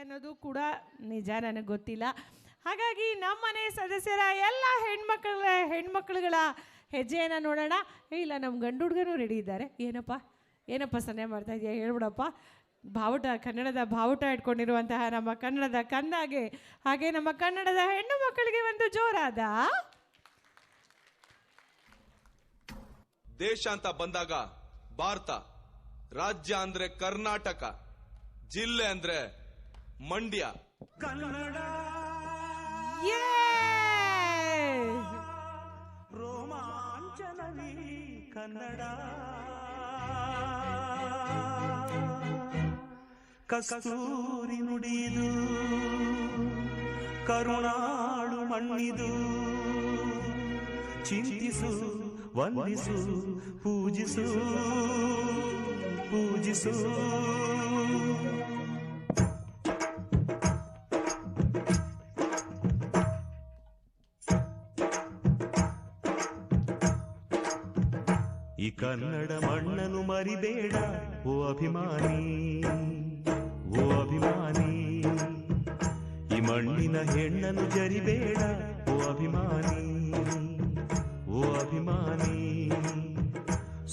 ಅನ್ನೋದು ಕೂಡ ನಿಜ, ನನಗೆ ಗೊತ್ತಿಲ್ಲ. ಹಾಗಾಗಿ ನಮ್ಮನೆ ಸದಸ್ಯರ ಎಲ್ಲ ಹೆಣ್ಮಕ್ಳುಗಳ ಹೆಜ್ಜೆಯನ್ನು ನೋಡೋಣ. ಇಲ್ಲ, ನಮ್ಮ ಗಂಡು ಹುಡುಗನೂ ರೆಡಿ ಇದ್ದಾರೆ. ಏನಪ್ಪ ಸನ್ನೆ ಮಾಡ್ತಾ ಇದೆಯಾ, ಹೇಳ್ಬಿಡಪ್ಪ. ಕನ್ನಡದ ಬಾವುಟ ಇಟ್ಕೊಂಡಿರುವಂತಹ ನಮ್ಮ ಕನ್ನಡದ ಕಂದಾಗೆ, ಹಾಗೆ ನಮ್ಮ ಕನ್ನಡದ ಹೆಣ್ಣು ಮಕ್ಕಳಿಗೆ ಒಂದು ಜೋರಾದ ದೇಶ ಅಂತ ಬಂದಾಗ ಭಾರತ, ರಾಜ್ಯ ಅಂದ್ರೆ ಕರ್ನಾಟಕ, ಜಿಲ್ಲೆ ಅಂದ್ರೆ ಮಂಡ್ಯ. ಕನ್ನಡ ರೋಮಾಂಚನವೀ ಕನ್ನಡ, ಕಸ್ತೂರಿ ನುಡಿದು ಕರುಣಾಳು ಮಣ್ಣಿದು, ಚಿಂತಿಸು ವಂದಿಸು ಪೂಜಿಸು ಪೂಜಿಸು. ಈ ಕನ್ನಡ ಮಣ್ಣನ್ನು ಮರಿಬೇಡ ಓ ಅಭಿಮಾನಿ, ಓ ಅಭಿಮಾನಿ. ಈ ಮಣ್ಣಿನ ಹೆಣ್ಣನ್ನು ಜರಿಬೇಡ ಓ ಅಭಿಮಾನಿ, ಓ ಅಭಿಮಾನಿ.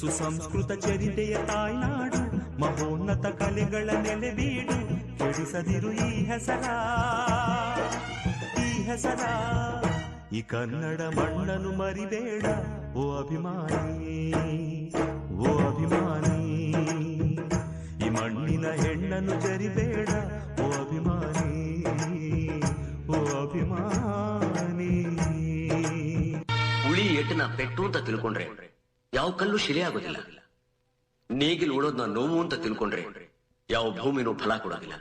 ಸುಸಂಸ್ಕೃತ ಚರಿತೆಯ ತಾಯ್ನಾಡು, ಮಹೋನ್ನತ ಕಲೆಗಳ ನೆಲೆಬೀಡು. ಕೆಡಿಸದಿರು ಈ ಹೆಸರ, ಈ ಹೆಸರ. ಈ ಕನ್ನಡ ಮಣ್ಣನ್ನು ಮರಿಬೇಡ ಓ ಅಭಿಮಾನಿ, ಓ ಅಭಿಮಾನಿ. ಈ ಮಣ್ಣಿನ ಹೆಣ್ಣನ್ನು ಜರಿಬೇಡ ಓ ಅಭಿಮಾನಿ, ಓ ಅಭಿಮಾನಿ. ಉಳಿ ಎಟ್ಟನ ಪೆಟ್ಟು ಅಂತ ತಿಳ್ಕೊಂಡ್ರೆ ಯಾವ ಕಲ್ಲು ಶಿಲೆ ಆಗೋದಿಲ್ಲ. ನೇಗಿಲು ಉಳೋದ್ನ ನೋವು ಅಂತ ತಿಳ್ಕೊಂಡ್ರೆ ಯಾವ ಭೂಮಿನೂ ಫಲ ಕೊಡೋದಿಲ್ಲ.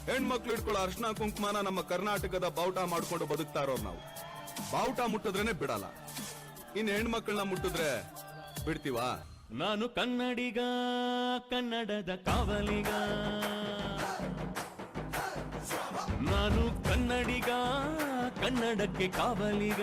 ಹೆಣ್ಮಕ್ಳು ಇಟ್ಕೊಳ್ಳೋ ಅರ್ಶನ ಕುಂಕುಮನ ನಮ್ಮ ಕರ್ನಾಟಕದ ಬಾವುಟ ಮಾಡ್ಕೊಂಡು ಬದುಕ್ತಾ ಇರೋರು ನಾವು. ಬಾವುಟ ಮುಟ್ಟಿದ್ರೇನೆ ಬಿಡಲ್ಲ, ಇನ್ ಹೆಣ್ಮಕ್ಳನ್ನ ಮುಟ್ಟಿದ್ರೆ ಬಿಡ್ತೀವಾ? ನಾನು ಕನ್ನಡಿಗ, ಕನ್ನಡದ ಕಾವಲಿಗ. ನಾನು ಕನ್ನಡಿಗ, ಕನ್ನಡಕ್ಕೆ ಕಾವಲಿಗ.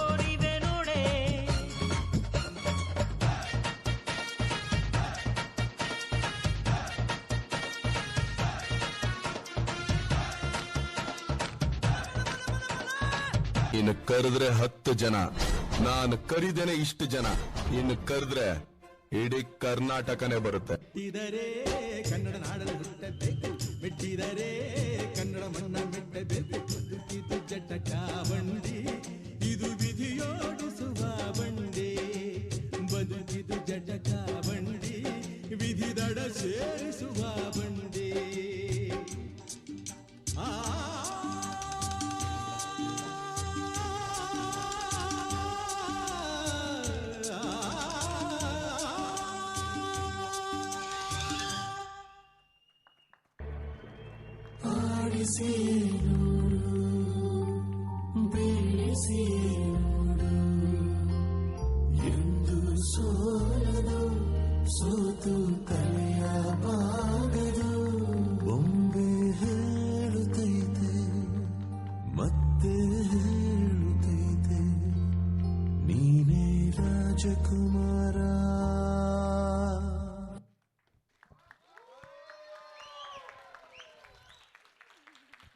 ತೋರಿವೆ ನೋಡೆ. ಇನ್ನು ಕರೆದ್ರೆ 10 ಜನ, ನಾನು ಕರಿದೇನೆ ಇಷ್ಟು ಜನ. ಇನ್ನು ಕರೆದ್ರೆ ಇಡೀ ಕರ್ನಾಟಕನೇ ಬರುತ್ತೆ. ಮೆಟ್ಟಿದರೆ ಕನ್ನಡ ನಾಡನ್ನು ಹುಟ್ಟಬೇಕು, ಮೆಟ್ಟಿದರೆ ಕನ್ನಡ ಮಣ್ಣ ಮೆಟ್ಟಬೇಕು. ಬದುಕಿದು ಜಟಕ ಬಂಡಿ, ಇದು ವಿಧಿಯೋಡಿಸುವ ಬಂಡಿ. ಬದುಕಿದು ಜಟಕ ಬಂಡಿ, ವಿಧಿ ದಡ ಸೇರಿಸುವ ಬಂಡಿ. ಆ ಎಂದು ಸೋಲದು ಸೋತು ಕಲೆಯಬಾರದು. ಬೊಂಬೆ ಹೇಳುತ್ತೈತೆ ಮತ್ತೆ ಹೇಳುತ್ತೈತೆ, ನೀನೇ ರಾಜಕುಮಾರ.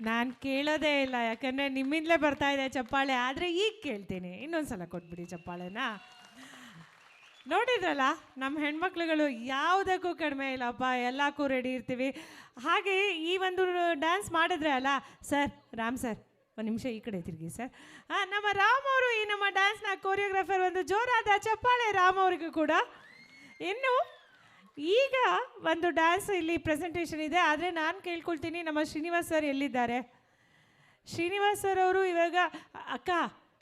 ನಾನು ಕೇಳೋದೇ ಇಲ್ಲ, ಯಾಕಂದರೆ ನಿಮ್ಮಿಂದಲೇ ಬರ್ತಾ ಇದೆ ಚಪ್ಪಾಳೆ. ಆದರೆ ಈಗ ಕೇಳ್ತೀನಿ, ಇನ್ನೊಂದ್ಸಲ ಕೊಟ್ಬಿಡಿ ಚಪ್ಪಾಳೆನ. ನೋಡಿದ್ರಲ್ಲ, ನಮ್ಮ ಹೆಣ್ಮಕ್ಳುಗಳು ಯಾವುದಕ್ಕೂ ಕಡಿಮೆ ಇಲ್ಲಪ್ಪ, ಎಲ್ಲಕ್ಕೂ ರೆಡಿ ಇರ್ತೀವಿ. ಹಾಗೆ ಈ ಒಂದು ಡ್ಯಾನ್ಸ್ ಮಾಡಿದ್ರೆ ಅಲ್ಲ ಸರ್, ರಾಮ್ ಸರ್ ಒಂದು ನಿಮಿಷ ಈ ಕಡೆ ತಿರುಗಿ ಸರ್. ನಮ್ಮ ರಾಮ್ ಅವರು ಈ ನಮ್ಮ ಡ್ಯಾನ್ಸ್ನ ಕೊರಿಯೋಗ್ರಾಫರ್. ಒಂದು ಜೋರಾದ ಚಪ್ಪಾಳೆ ರಾಮ್ ಅವರಿಗೂ ಕೂಡ. ಇನ್ನು ಈಗ ಒಂದು ಡ್ಯಾನ್ಸ್ ಇಲ್ಲಿ ಪ್ರೆಸೆಂಟೇಷನ್ ಇದೆ, ಆದರೆ ನಾನು ಕೇಳ್ಕೊಳ್ತೀನಿ ನಮ್ಮ ಶ್ರೀನಿವಾಸ್ ಸರ್ ಎಲ್ಲಿದ್ದಾರೆ? ಶ್ರೀನಿವಾಸ್ ಸರ್ ಅವರು ಇವಾಗ ಅಕ್ಕ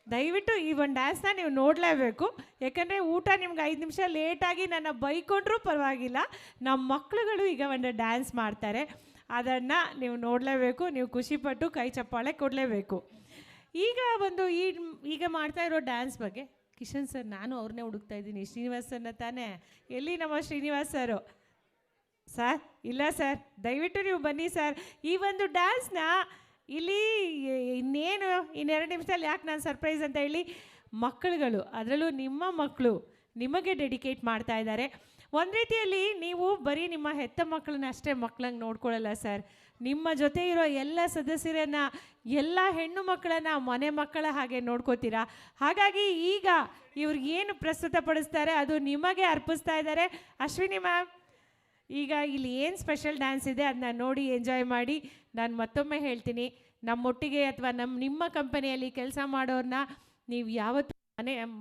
ದಯವಿಟ್ಟು ಈ ಒಂದು ಡ್ಯಾನ್ಸ್ನ ನೀವು ನೋಡಲೇಬೇಕು. ಯಾಕಂದರೆ ಊಟ ನಿಮ್ಗೆ 5 ನಿಮಿಷ ಲೇಟಾಗಿ ನನ್ನ ಬೈಕೊಂಡ್ರೂ ಪರವಾಗಿಲ್ಲ, ನಮ್ಮ ಮಕ್ಕಳುಗಳು ಈಗ ಒಂದು ಡ್ಯಾನ್ಸ್ ಮಾಡ್ತಾರೆ, ಅದನ್ನು ನೀವು ನೋಡಲೇಬೇಕು. ನೀವು ಖುಷಿಪಟ್ಟು ಕೈ ಚಪ್ಪಾಳೆ ಕೊಡಲೇಬೇಕು. ಈಗ ಒಂದು ಈಗ ಮಾಡ್ತಾ ಇರೋ ಡ್ಯಾನ್ಸ್ ಬಗ್ಗೆ ಕಿಶನ್ ಸರ್, ನಾನು ಅವ್ರನ್ನೇ ಹುಡುಕ್ತಾ ಇದ್ದೀನಿ. ಶ್ರೀನಿವಾಸ್ ಸರ್ನ ತಾನೇ? ಎಲ್ಲಿ ನಮ್ಮ ಶ್ರೀನಿವಾಸ್ ಸರು? ಸರ್ ಇಲ್ಲ ಸರ್, ದಯವಿಟ್ಟು ನೀವು ಬನ್ನಿ ಸರ್. ಈ ಒಂದು ಡ್ಯಾನ್ಸ್ನ ಇಲ್ಲಿ ಇನ್ನೇನು 2 ನಿಮಿಷದಲ್ಲಿ ಯಾಕೆ ನಾನು ಸರ್ಪ್ರೈಸ್ ಅಂತ ಹೇಳಿ, ಮಕ್ಕಳುಗಳು, ಅದರಲ್ಲೂ ನಿಮ್ಮ ಮಕ್ಕಳು ನಿಮಗೆ ಡೆಡಿಕೇಟ್ ಮಾಡ್ತಾ ಇದ್ದಾರೆ. ಒಂದು ರೀತಿಯಲ್ಲಿ ನೀವು ಬರೀ ನಿಮ್ಮ ಹೆತ್ತ ಮಕ್ಕಳನ್ನ ಅಷ್ಟೇ ಮಕ್ಕಳಂಗೆ ನೋಡ್ಕೊಳ್ಳಲ್ಲ ಸರ್, ನಿಮ್ಮ ಜೊತೆ ಇರೋ ಎಲ್ಲ ಸದಸ್ಯರನ್ನು, ಎಲ್ಲ ಹೆಣ್ಣು ಮಕ್ಕಳನ್ನು ಮನೆ ಮಕ್ಕಳ ಹಾಗೆ ನೋಡ್ಕೋತೀರಾ. ಹಾಗಾಗಿ ಈಗ ಇವ್ರಿಗೇನು ಪ್ರಸ್ತುತಪಡಿಸ್ತಾರೆ ಅದು ನಿಮಗೆ ಅರ್ಪಿಸ್ತಾ ಇದ್ದಾರೆ. ಅಶ್ವಿನಿ ಮ್ಯಾಮ್, ಈಗ ಇಲ್ಲಿ ಏನು ಸ್ಪೆಷಲ್ ಡ್ಯಾನ್ಸ್ ಇದೆ ಅದನ್ನ ನೋಡಿ ಎಂಜಾಯ್ ಮಾಡಿ. ನಾನು ಮತ್ತೊಮ್ಮೆ ಹೇಳ್ತೀನಿ, ನಮ್ಮೊಟ್ಟಿಗೆ ಅಥವಾ ನಿಮ್ಮ ಕಂಪನಿಯಲ್ಲಿ ಕೆಲಸ ಮಾಡೋರನ್ನ ನೀವು ಯಾವತ್ತೂ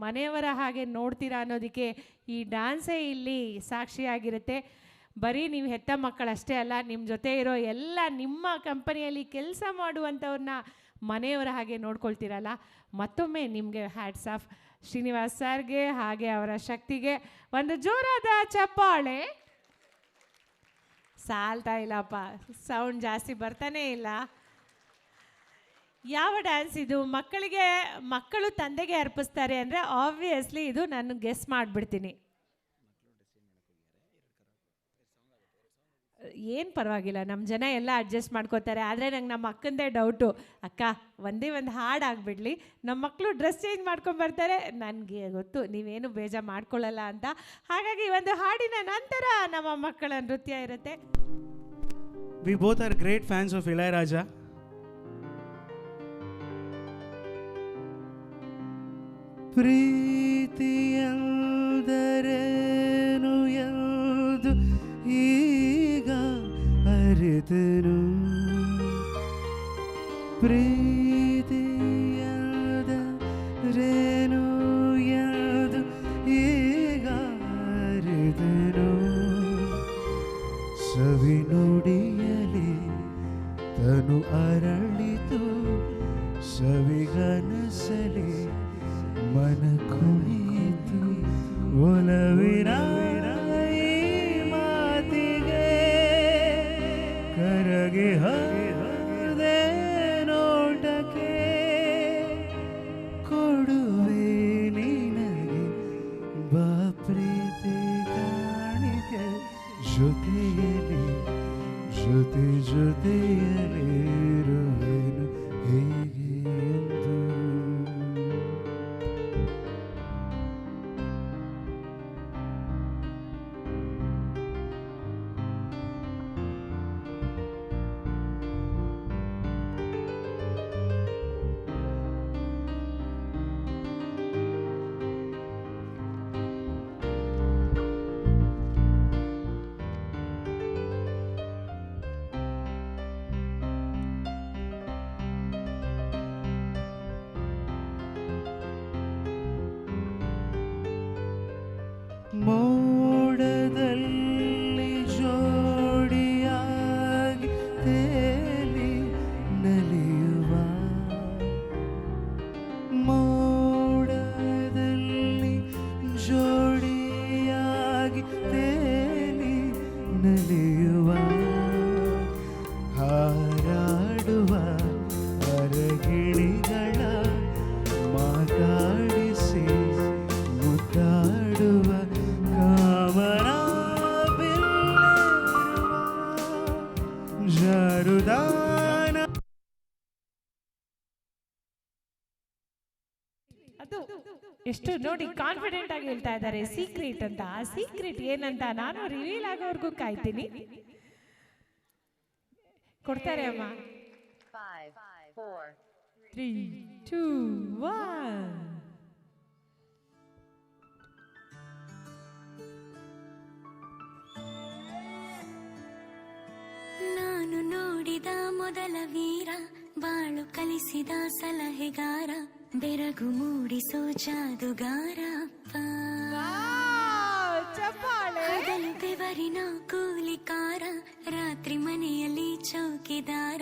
ಮನೆಯವರ ಹಾಗೆ ನೋಡ್ತೀರಾ ಅನ್ನೋದಕ್ಕೆ ಈ ಡ್ಯಾನ್ಸೇ ಇಲ್ಲಿ ಸಾಕ್ಷಿಯಾಗಿರುತ್ತೆ. ಬರೀ ನೀವು ಹೆತ್ತ ಮಕ್ಕಳಷ್ಟೇ ಅಲ್ಲ, ನಿಮ್ಮ ಜೊತೆ ಇರೋ ಎಲ್ಲ ನಿಮ್ಮ ಕಂಪನಿಯಲ್ಲಿ ಕೆಲಸ ಮಾಡುವಂಥವ್ರನ್ನ ಮನೆಯವರ ಹಾಗೆ ನೋಡ್ಕೊಳ್ತೀರಲ್ಲ, ಮತ್ತೊಮ್ಮೆ ನಿಮಗೆ ಹ್ಯಾಟ್ಸ್ ಆಫ್. ಶ್ರೀನಿವಾಸ್ ಸರ್ಗೆ ಹಾಗೆ ಅವರ ಶಕ್ತಿಗೆ ಒಂದು ಜೋರಾದ ಚಪ್ಪಾಳೆ. ಸಾಲ್ತಾ ಇಲ್ಲಪ್ಪ, ಸೌಂಡ್ ಜಾಸ್ತಿ ಬರ್ತಾನೇ ಇಲ್ಲ. ಯಾವ ಡ್ಯಾನ್ಸ್ ಇದು? ಮಕ್ಕಳು ತಂದೆಗೆ ಅರ್ಪಿಸ್ತಾರೆ ಅಂದರೆ ಆಬ್ವಿಯಸ್ಲಿ ಇದು ನಾನು ಗೆಸ್ ಮಾಡಿಬಿಡ್ತೀನಿ. ಏನು ಪರವಾಗಿಲ್ಲ, ನಮ್ಮ ಜನ ಎಲ್ಲ ಅಡ್ಜಸ್ಟ್ ಮಾಡ್ಕೋತಾರೆ. ಆದರೆ ನಂಗೆ ನಮ್ಮ ಅಕ್ಕಂದೇ ಡೌಟು, ಅಕ್ಕ ಒಂದೇ ಒಂದು ಹಾಡು ಆಗಿಬಿಡ್ಲಿ, ನಮ್ಮ ಮಕ್ಕಳು ಡ್ರೆಸ್ ಚೇಂಜ್ ಮಾಡ್ಕೊಂಬರ್ತಾರೆ, ನನಗೆ ಗೊತ್ತು ನೀವೇನು ಬೇಜಾರು ಮಾಡ್ಕೊಳ್ಳಲ್ಲ ಅಂತ. ಹಾಗಾಗಿ ಒಂದು ಹಾಡಿನ ನಂತರ ನಮ್ಮ ಮಕ್ಕಳ ನೃತ್ಯ ಇರುತ್ತೆ. We both are great fans of Ilayaraja. ಪ್ರೀತಿಯಂದರೇನು ಎಂದು ಈಗ ಅರಿತನು, ಪ್ರೀತಿಯಂದರೇನು ಎಂದು ಈಗ ಅರಿತನು. ಸವಿ ನುಡಿಯಲಿ ತನು ಅರಳಿತು, ಸವಿಗನಸಲಿ ಮನ ಕುಣಿತು. ಒಲವಿನ ಈ ಮಾತಿಗೆ ಕರಗಿ ಹೋದೆ ನೋಟಕ್ಕೆ, ಕೊಡುವೆ ನಿನಗೆ ಬಾ ಪ್ರೀತಿ ಕಾಣಿಕೆ. ಜೊತೆಯಲ್ಲಿ ಜೊತೆಯಲ್ಲಿರುವೆನು ಹೇಗೆ ಎಂದು. ಎಷ್ಟು ನೋಡಿ ಕಾನ್ಫಿಡೆಂಟ್ ಆಗಿ ಹೇಳ್ತಾ ಇದ್ದಾರೆ ಸೀಕ್ರೆಟ್ ಅಂತ. ಆ ಸೀಕ್ರೆಟ್ ಏನಂತ ನಾನು ರಿವೀಲ್ ಆಗೋವರೆಗೂ ಕಾಯ್ತೀನಿ. ಕೊಡ್ತಾರೆ ಅಮ್ಮ. 5, 4, 3, 2, 1. ನಾನು ನೋಡಿದ ಮೊದಲ ವೀರ, ಬಾಳು ಕಲಿಸಿದ ಸಲಹೆಗಾರ, ಬೆರಗು ಮೂಡಿಸೋ ಜಾದುಗಾರ ಅಪ್ಪ. ಹಗಲು ಬೆವರಿನ ಕೂಲಿಕಾರ, ರಾತ್ರಿ ಮನೆಯಲ್ಲಿ ಚೌಕಿದಾರ,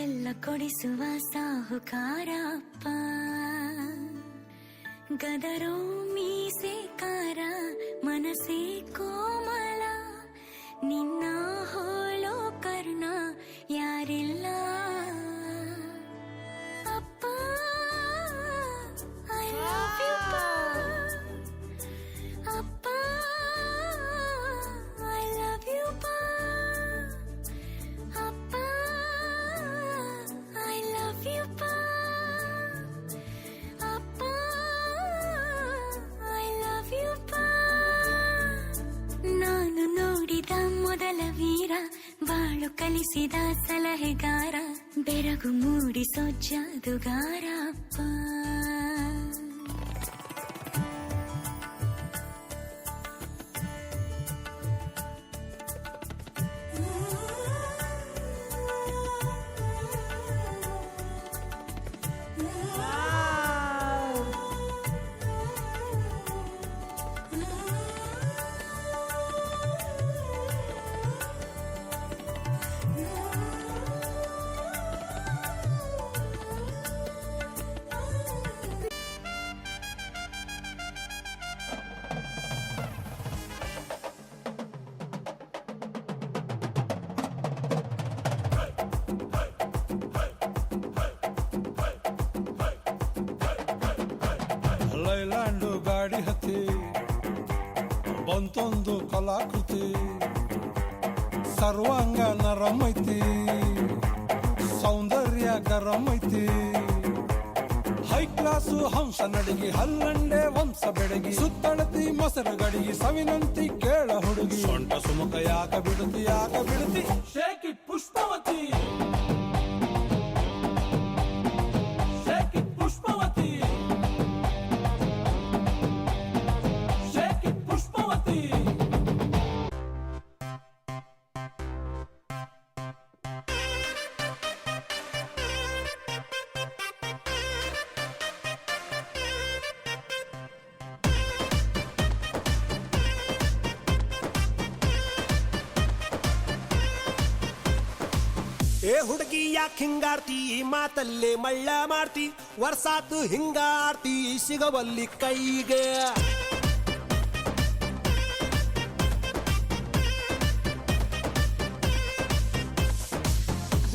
ಎಲ್ಲ ಕೊಡಿಸುವ ಸಾಹುಕಾರ ಅಪ್ಪ. ಗದರೋ ಮೀಸೆಕಾರ, ಮನಸ್ಸೇ ಕೋಮಲ, ನಿನ್ನ ಹೋಳೋ ಕರ್ಣ ಯಾರಿಲ್ಲ ಅಪ್ಪ. ಐ ಲವ್ ಯು ಅಪ್ಪ, ಐ ಲವ್ ಯು ಅಪ್ಪ, ಐ ಲವ್ ಯು ಅಪ್ಪ, ಐ ಲವ್ ಯು. ನಾನು ನೋಡಿದ ಮೊದಲ ವೀರ, ಬಾಳು ಕಲಿಸಿದ ಸಲಹೆಗಾರ, ಬೆರಗು ಮೂಡಿಸೋ ಜಾದುಗಾರ ಅಪ್ಪ. ಲೈಲ್ಯಾಂಡು ಗಾಡಿ ಹತ್ತಿ ಬಂತೊಂದು ಕಲಾಕೃತಿ, ಸರ್ವಾಂಗ ನರಮೈತಿ, ಸೌಂದರ್ಯ ಗರಮೈತಿ, ಹೈ ಕ್ಲಾಸು ಹಂಸ ನಡಿಗೆ, ಹಲ್ಲಂಡೆ ವಂಶ ಬೆಡಗಿ, ಸುತ್ತಳತಿ ಮೊಸರು ಗಡಿಗೆ, ಸವಿನಂತಿ ಕೇಳ ಹುಡುಗಿ, ಸೊಂಟ ಸುಮುಖ ಯಾಕ ಬಿಡುತ್ತಿ shaky Pushpavati, shaky Pushpavati, shaky Pushpavati. ಏ ಹುಡುಗಿ ಯಾಕೆ ಹಿಂಗಾರ್ತಿ, ಮಾತಲ್ಲೇ ಮಳ್ಳ ಮಾಡ್ತಿ, ವರ್ಷಾತು ಹಿಂಗಾರ್ತಿ ಸಿಗವಲ್ಲಿ ಕೈಗೆ.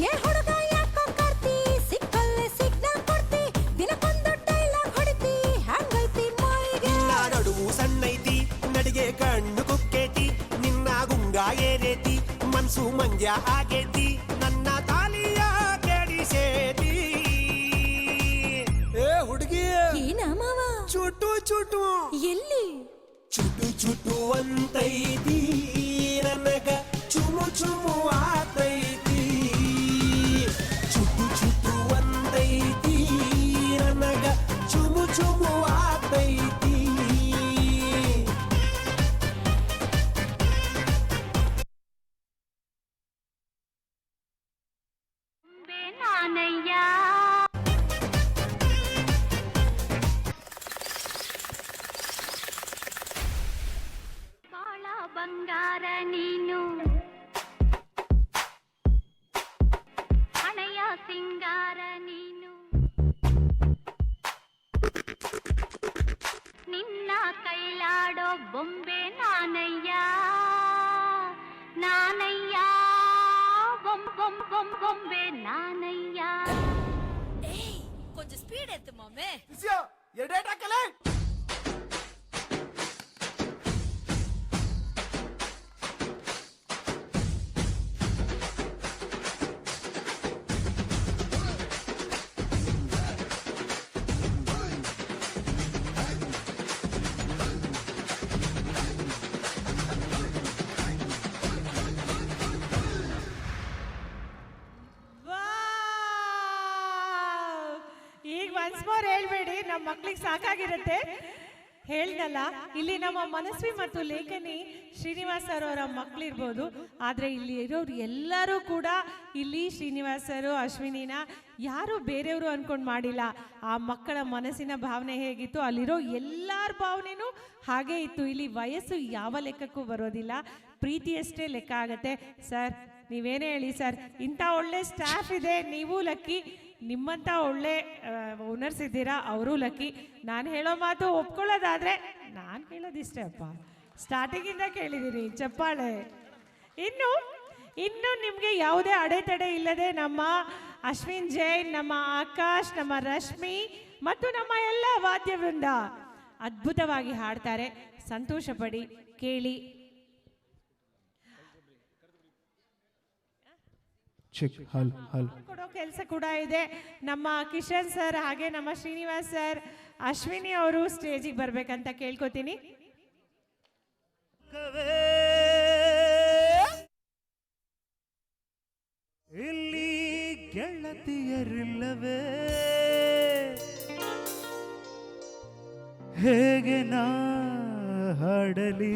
ಏ ಹುಡುಗ ಯಾಕೋ ಕಾರ್ತಿ, ಸಿಕ್ಕಲ್ಲೇ ಸಿಗ್ನಲ್ ಕೊಡ್ತಿ, ದಿನಕ್ಕೊಂದು ಡೈಲಾಗ್ ಹೊಡಿತಿ, ಹ್ಯಾಂಗೈತಿ ಮೈಗೆ. ನಿನ್ನ ನಡುವು ಸಣ್ಣೈತಿ, ನಡಿಗೆ ಕಣ್ಣು ಕುಕ್ಕೇತಿ, ನಿನ್ನ ಗುಂಗ ಏರೇತಿ, ಮನ್ಸು ಮಂಗ್ಯ ಆಗೇತಿ, ನನ್ನ ತಾಲಿಯ ಕೆಡಿಸೇತಿ. ಏ ಹುಡುಗಿ ಏನ ಮಾವ, ಚುಟು ಚುಟು ಎಲ್ಲಿ ಚುಟು ಚುಟು ಅಂತೈತಿ, ನನಗ ಚುಮು ಚುಮು ಆತೈತಿ, ಚುಟು ಚುಟು ಅಂತೈತಿ, ನನಗ ಚುಮು ಚುಮು ಆತೈತಿ. ನಾನಯ್ಯ ಬಾಳ ಬಂಗಾರ ನೀನು, ಹಣೆಯ ಸಿಂಗಾರ ನೀನು, ನಿನ್ನ ಕೈಲಾಡೋ ಬೊಂಬೆ ನಾನಯ್ಯ, ನಾನಯ್ಯ ಬೊಂಬೆ ನಾನಯ್ಯ. ಕೊಂಚ ಸ್ಪೀಡ್ ಎತ್ತು ಮಾಮೆ. ಮಕ್ಳಿಗೆ ಸಾಕಾಗಿರುತ್ತೆ. ಹೇಳ್ದಲ್ಲ, ಇಲ್ಲಿ ನಮ್ಮ ಮನಸ್ವಿ ಮತ್ತು ಲೇಖನಿ ಶ್ರೀನಿವಾಸ್ ಸರ್ ಅವರ ಮಕ್ಕಳಿರ್ಬೋದು, ಆದರೆ ಇಲ್ಲಿ ಇರೋರು ಎಲ್ಲರೂ ಕೂಡ ಇಲ್ಲಿ ಶ್ರೀನಿವಾಸ್ ಸರು ಅಶ್ವಿನಿನ ಯಾರು ಬೇರೆಯವರು ಅನ್ಕೊಂಡು ಮಾಡಿಲ್ಲ. ಆ ಮಕ್ಕಳ ಮನಸ್ಸಿನ ಭಾವನೆ ಹೇಗಿತ್ತು, ಅಲ್ಲಿರೋ ಎಲ್ಲರ ಭಾವನೆನೂ ಹಾಗೇ ಇತ್ತು. ಇಲ್ಲಿ ವಯಸ್ಸು ಯಾವ ಲೆಕ್ಕಕ್ಕೂ ಬರೋದಿಲ್ಲ, ಪ್ರೀತಿಯಷ್ಟೇ ಲೆಕ್ಕ ಆಗತ್ತೆ. ಸರ್ ನೀವೇನೇ ಹೇಳಿ ಸರ್, ಇಂಥ ಒಳ್ಳೆ ಸ್ಟಾಫ್ ಇದೆ, ನೀವು ಲಕ್ಕಿ. ನಿಮ್ಮಂಥ ಒಳ್ಳೆ ಓನರ್ಸ್ ಇದ್ದೀರಾ, ಅವರು ಲಕ್ಕಿ. ನಾನು ಹೇಳೋ ಮಾತು ಒಪ್ಕೊಳ್ಳೋದಾದರೆ ನಾನು ಕೇಳೋದಿಷ್ಟೇ ಅಪ್ಪ, ಸ್ಟಾರ್ಟಿಂಗಿಂದ ಕೇಳಿದ್ದೀನಿ ಚಪ್ಪಾಳೆ. ಇನ್ನು ನಿಮಗೆ ಯಾವುದೇ ಅಡೆತಡೆ ಇಲ್ಲದೆ ನಮ್ಮ ಅಶ್ವಿನ್ ಜೈನ್, ನಮ್ಮ ಆಕಾಶ್, ನಮ್ಮ ರಶ್ಮಿ ಮತ್ತು ನಮ್ಮ ಎಲ್ಲ ವಾದ್ಯವೃಂದ ಅದ್ಭುತವಾಗಿ ಹಾಡ್ತಾರೆ. ಸಂತೋಷ ಪಡಿ, ಕೇಳಿ. ಕೊಡೋ ಕೆಲಸ ಕೂಡ ಇದೆ. ನಮ್ಮ ಕಿಶನ್ ಸರ್ ಹಾಗೆ ನಮ್ಮ ಶ್ರೀನಿವಾಸ್ ಸರ್, ಅಶ್ವಿನಿ ಅವರು ಸ್ಟೇಜಿಗೆ ಬರ್ಬೇಕಂತ ಕೇಳ್ಕೊತೀನಿ. ಇಲ್ಲಿ ಗೆಳತಿಯರಿಲ್ಲವೇ, ಹೇಗೆ ನಾ ಹಾಡಲಿ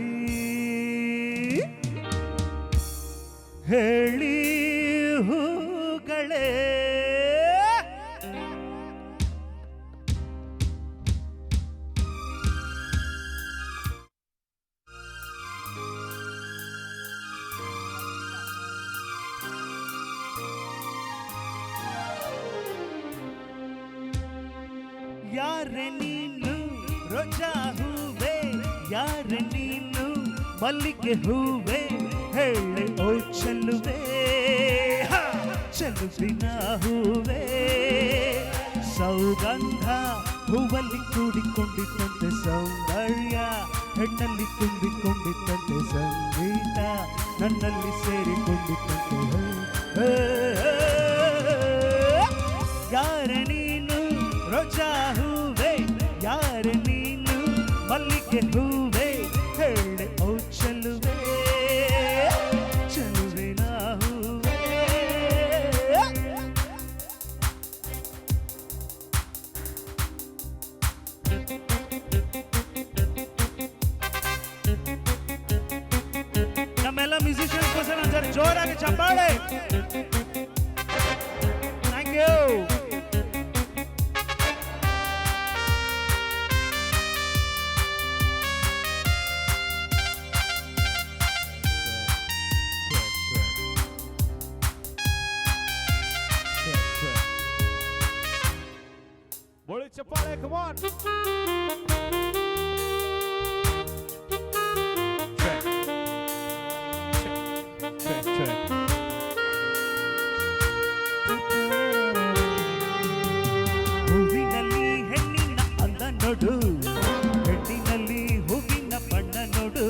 ಹೇಳಿ ಹೂಗಳೇ, ಯಾರೆ ನೀನು ರೋಜಾ ಹೂವೆ, ಯಾರೆ ನೀನು ಮಲ್ಲಿಗೆ ಹೂವೆ, ಹೇಳೆ ಓ ಚೆಲುವೆ, ಚೆಲುವಿನ ಹೂವೆ, ಸೌಗಂಧ ಹೂವಲ್ಲಿ ಕೂಡಿಕೊಂಡಿದ್ದಂತೆ ಸೌಂದರ್ಯ, ಹೆಣ್ಣಲ್ಲಿ ತುಂಬಿಕೊಂಡಿದ್ದಂತೆ ಸಂಗೀತ, ನನ್ನಲ್ಲಿ ಸೇರಿಕೊಂಡಿದ್ದಂತೆ. ಯಾರೆ ನೀನು ರೋಜಾ ಹೂವೆ, ಯಾರೆ ನೀನು ಮಲ್ಲಿಗೆ ಹೂವೆ, ಹೇಳೆ ಓ ಚೆಲುವೆ, ಚೆಲುವಿನ ಹೂವೆ. ನಮ್ಮೆಲ್ಲ ಮ್ಯೂಸಿಷಿಯನ್ಸ್ ಗೋಸ್ಕರ ಒಂದ್ಸರಿ ಜೋರಾಗಿ ಚಪ್ಪಾಳೆ. Thank you. Bullet Chapale, come on. Check. ಹೂವಿನಲ್ಲಿ ಹೆಣ್ಣಿನ ಅಂದ ನೋಡು, ಹೆಣ್ಣಿನಲ್ಲಿ ಹೂವಿನ ಬಣ್ಣ ನೋಡು,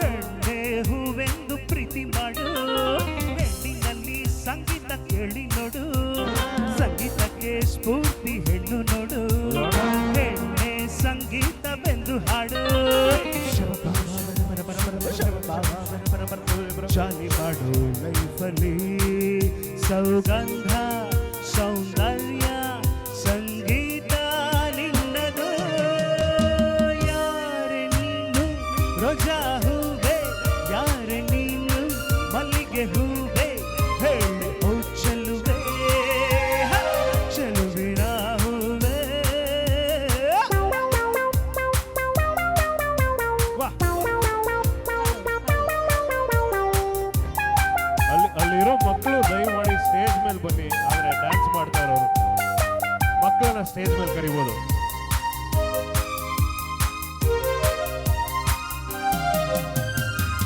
ಹೆಣ್ಣೆ ಹೂವೆಂದು ಪ್ರೀತಿ ಮಾಡು, ಹೆಣ್ಣಿನಲ್ಲಿ ಸಂಗೀತ ಕೇಳಿ ನೋಡು, ಸಂಗೀತಕ್ಕೆ ಸ್ಫೂರ್ತಿ ಹೆಣ್ಣು ನೋಡು, ಹೆಣ್ಣೆ ಸಂಗೀತವೆಂದು ಹಾಡು, ಜಾಲಿ ಮಾಡು ಲೈಫಲ್ಲಿ, ಸೌಗಂಧ ಸೌಂದರ್ಯ ಸಂಗೀತ ನಿನ್ನದು. ಯಾರೆ ನೀನು ರೋಜಾ ಹೂವೆ, ಯಾರೆ ನೀನು ಮಲ್ಲಿಗೆ ಹೂವೆ, ಹೇಳಿ ಓ ಚೆಲುವೆ, ಚೆಲುವಿನ ಹೂವೆ. ಅಲ್ಲಿರೋ ಮಕ್ಕಳು ದಯಮಾಡಿ ಸ್ಟೇಜ್ ಮೇಲೆ ಬನ್ನಿ. ಆದ್ರೆ ಡ್ಯಾನ್ಸ್ ಮಾಡ್ತಾ ಇರೋರು ಮಕ್ಕಳನ್ನ ಸ್ಟೇಜ್ ಮೇಲೆ ಕರಿಬೋದು.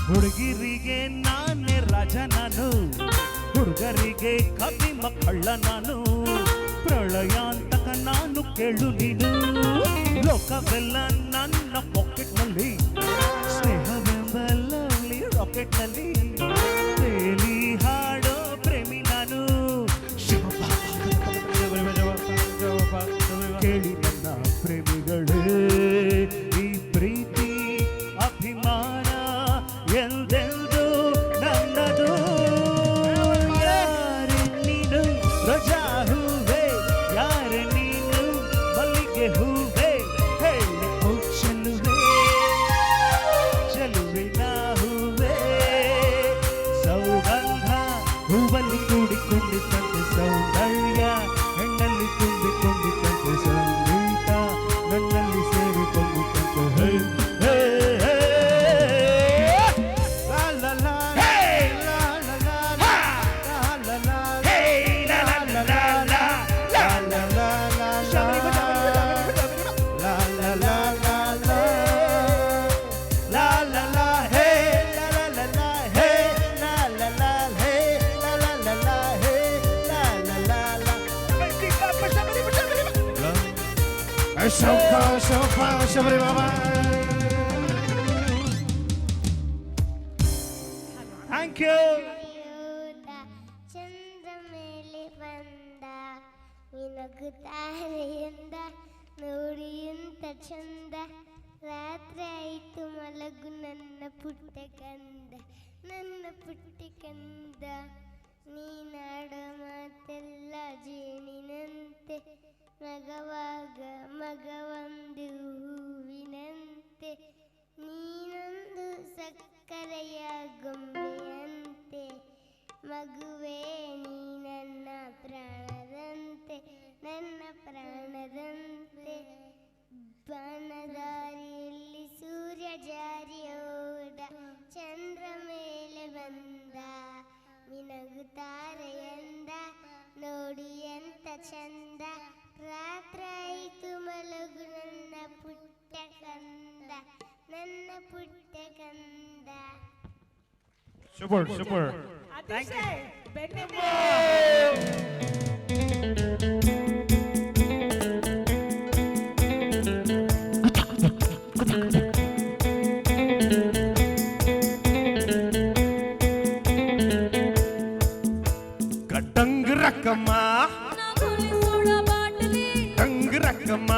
ಹುಡುಗಿರಿಗೆ ನಾನೇ ರಾಜ ನಾನು, ಹುಡುಗರಿಗೆ ಕವಿ ಮಕ್ಕಳ ನಾನು, ಪ್ರಳಯಾಂತಕ ನಾನು ಕೇಳು ನೀನು, ಲೋಕವೆಲ್ಲ ನನ್ನ ಪಾಕೆಟ್ನಲ್ಲಿ, ಸ್ನೇಹವೆಂಬ ಲವ್ಲಿ ರಾಕೆಟ್ನಲ್ಲಿ, ತೇಲಿ ಹಾಡೋ ಪ್ರೇಮಿ ನಾನು. ಕೇಳಿ ನನ್ನ ಪ್ರೇಮಿಗಳೇ, ಈ ಪ್ರೀತಿ ಅಭಿಮಾನ ಎಂದೆಂದು ನನ್ನದು. ಯಾರೆ ನೀನು ರೋಜಾ ಹೂವೆ, ಯಾರೆ ನೀನು ಮಲ್ಲಿಗೆ ಹೂ ಶಬರಿ ಬಾಬಾ. Thank you. ಚಂದ್ರ ಮೇಲೆ ಬಂದ ಮಿನಗುತ್ತಾರೆಯಿಂದ ನೋಡಿ ಎಂತ ಚಂದ ರಾತ್ರಿ ಆಯಿತು ಮಲಗು ನನ್ನ ಪುಟ್ಟ ಕಂದ ನನ್ನ ಪುಟ್ಟ ಕಂದ ನೀನಾಡೋ ಮಾತೆಲ್ಲ ಜೇನಿನಂತೆ ಮಗವಾಗ ಮಗವೊಂದು ಹೂವಿನಂತೆ ನೀನೊಂದು ಸಕ್ಕರೆಯ ಗೊಂಬೆಯಂತೆ ಮಗುವೇ ನೀ ನನ್ನ ಪ್ರಾಣದಂತೆ ನನ್ನ ಪ್ರಾಣದಂತೆ ಬಾಣದಾರಿಯಲ್ಲಿ ಸೂರ್ಯ ಜಾರಿ ಹೋದ ಚಂದ್ರ ಮೇಲೆ ಬಂದ ಮಿನಗುತ್ತಾರೆಯಿಂದ ನೋಡಿ ಎಂತ ಚಂದ ರಾತ್ರಿ ಆಯಿತು ಮಲಗು ನನ್ನ ಪುಟ್ಟ ಕಂದ ನನ್ನ ಪುಟ್ಟ ಕಂದ. Super super. ಅತಿಶಯ್ ಬೆನ್ನೆ ಟಂಗ್ ರಕ್ಕಮ್ಮ ಟಂಗ್ ರಕ್ಕಮ್ಮ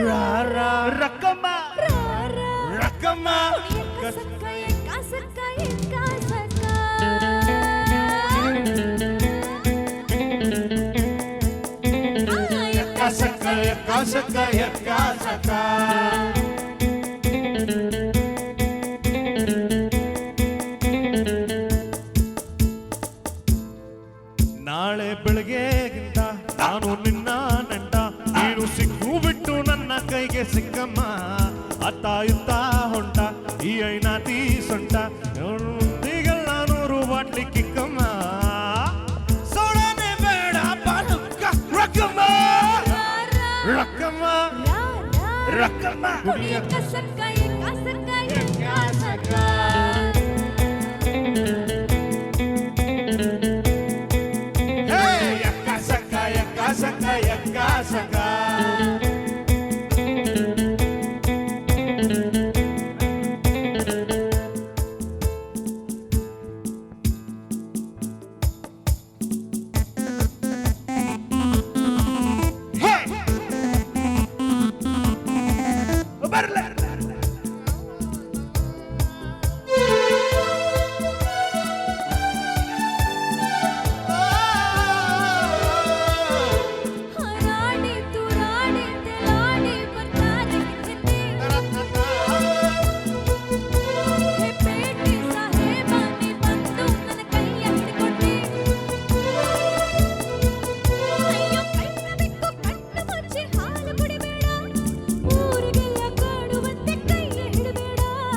ರಕ್ಕಮ್ಮ ರಕ್ಕಮ್ಮ ನಾಳೆ ಬೆಳಗ್ಗೆಗಿಂತ ನಾನು ನಿನ್ನ ನಂಟ ನೀನು ಸಿಕ್ಕು ಬಿಟ್ಟು ನನ್ನ ಕೈಗೆ ಸಿಕ್ಕಮ್ಮ ಅತ್ತ ಇತ್ತ ಹೊಂಟ ಈ ಐನಾತಿ ಸೊಂಟ ಈಗೆಲ್ಲ 100 ಬಾಟ್ಲಿ ಕಿಕ್ಕಮ್ಮ ಸೋಡನೆ ಬೇಡ ಬಾಳುಕ ರಕ್ಕಮ್ಮ ರಕ್ಕಮ್ಮ ರಕ್ಕಮ್ಮ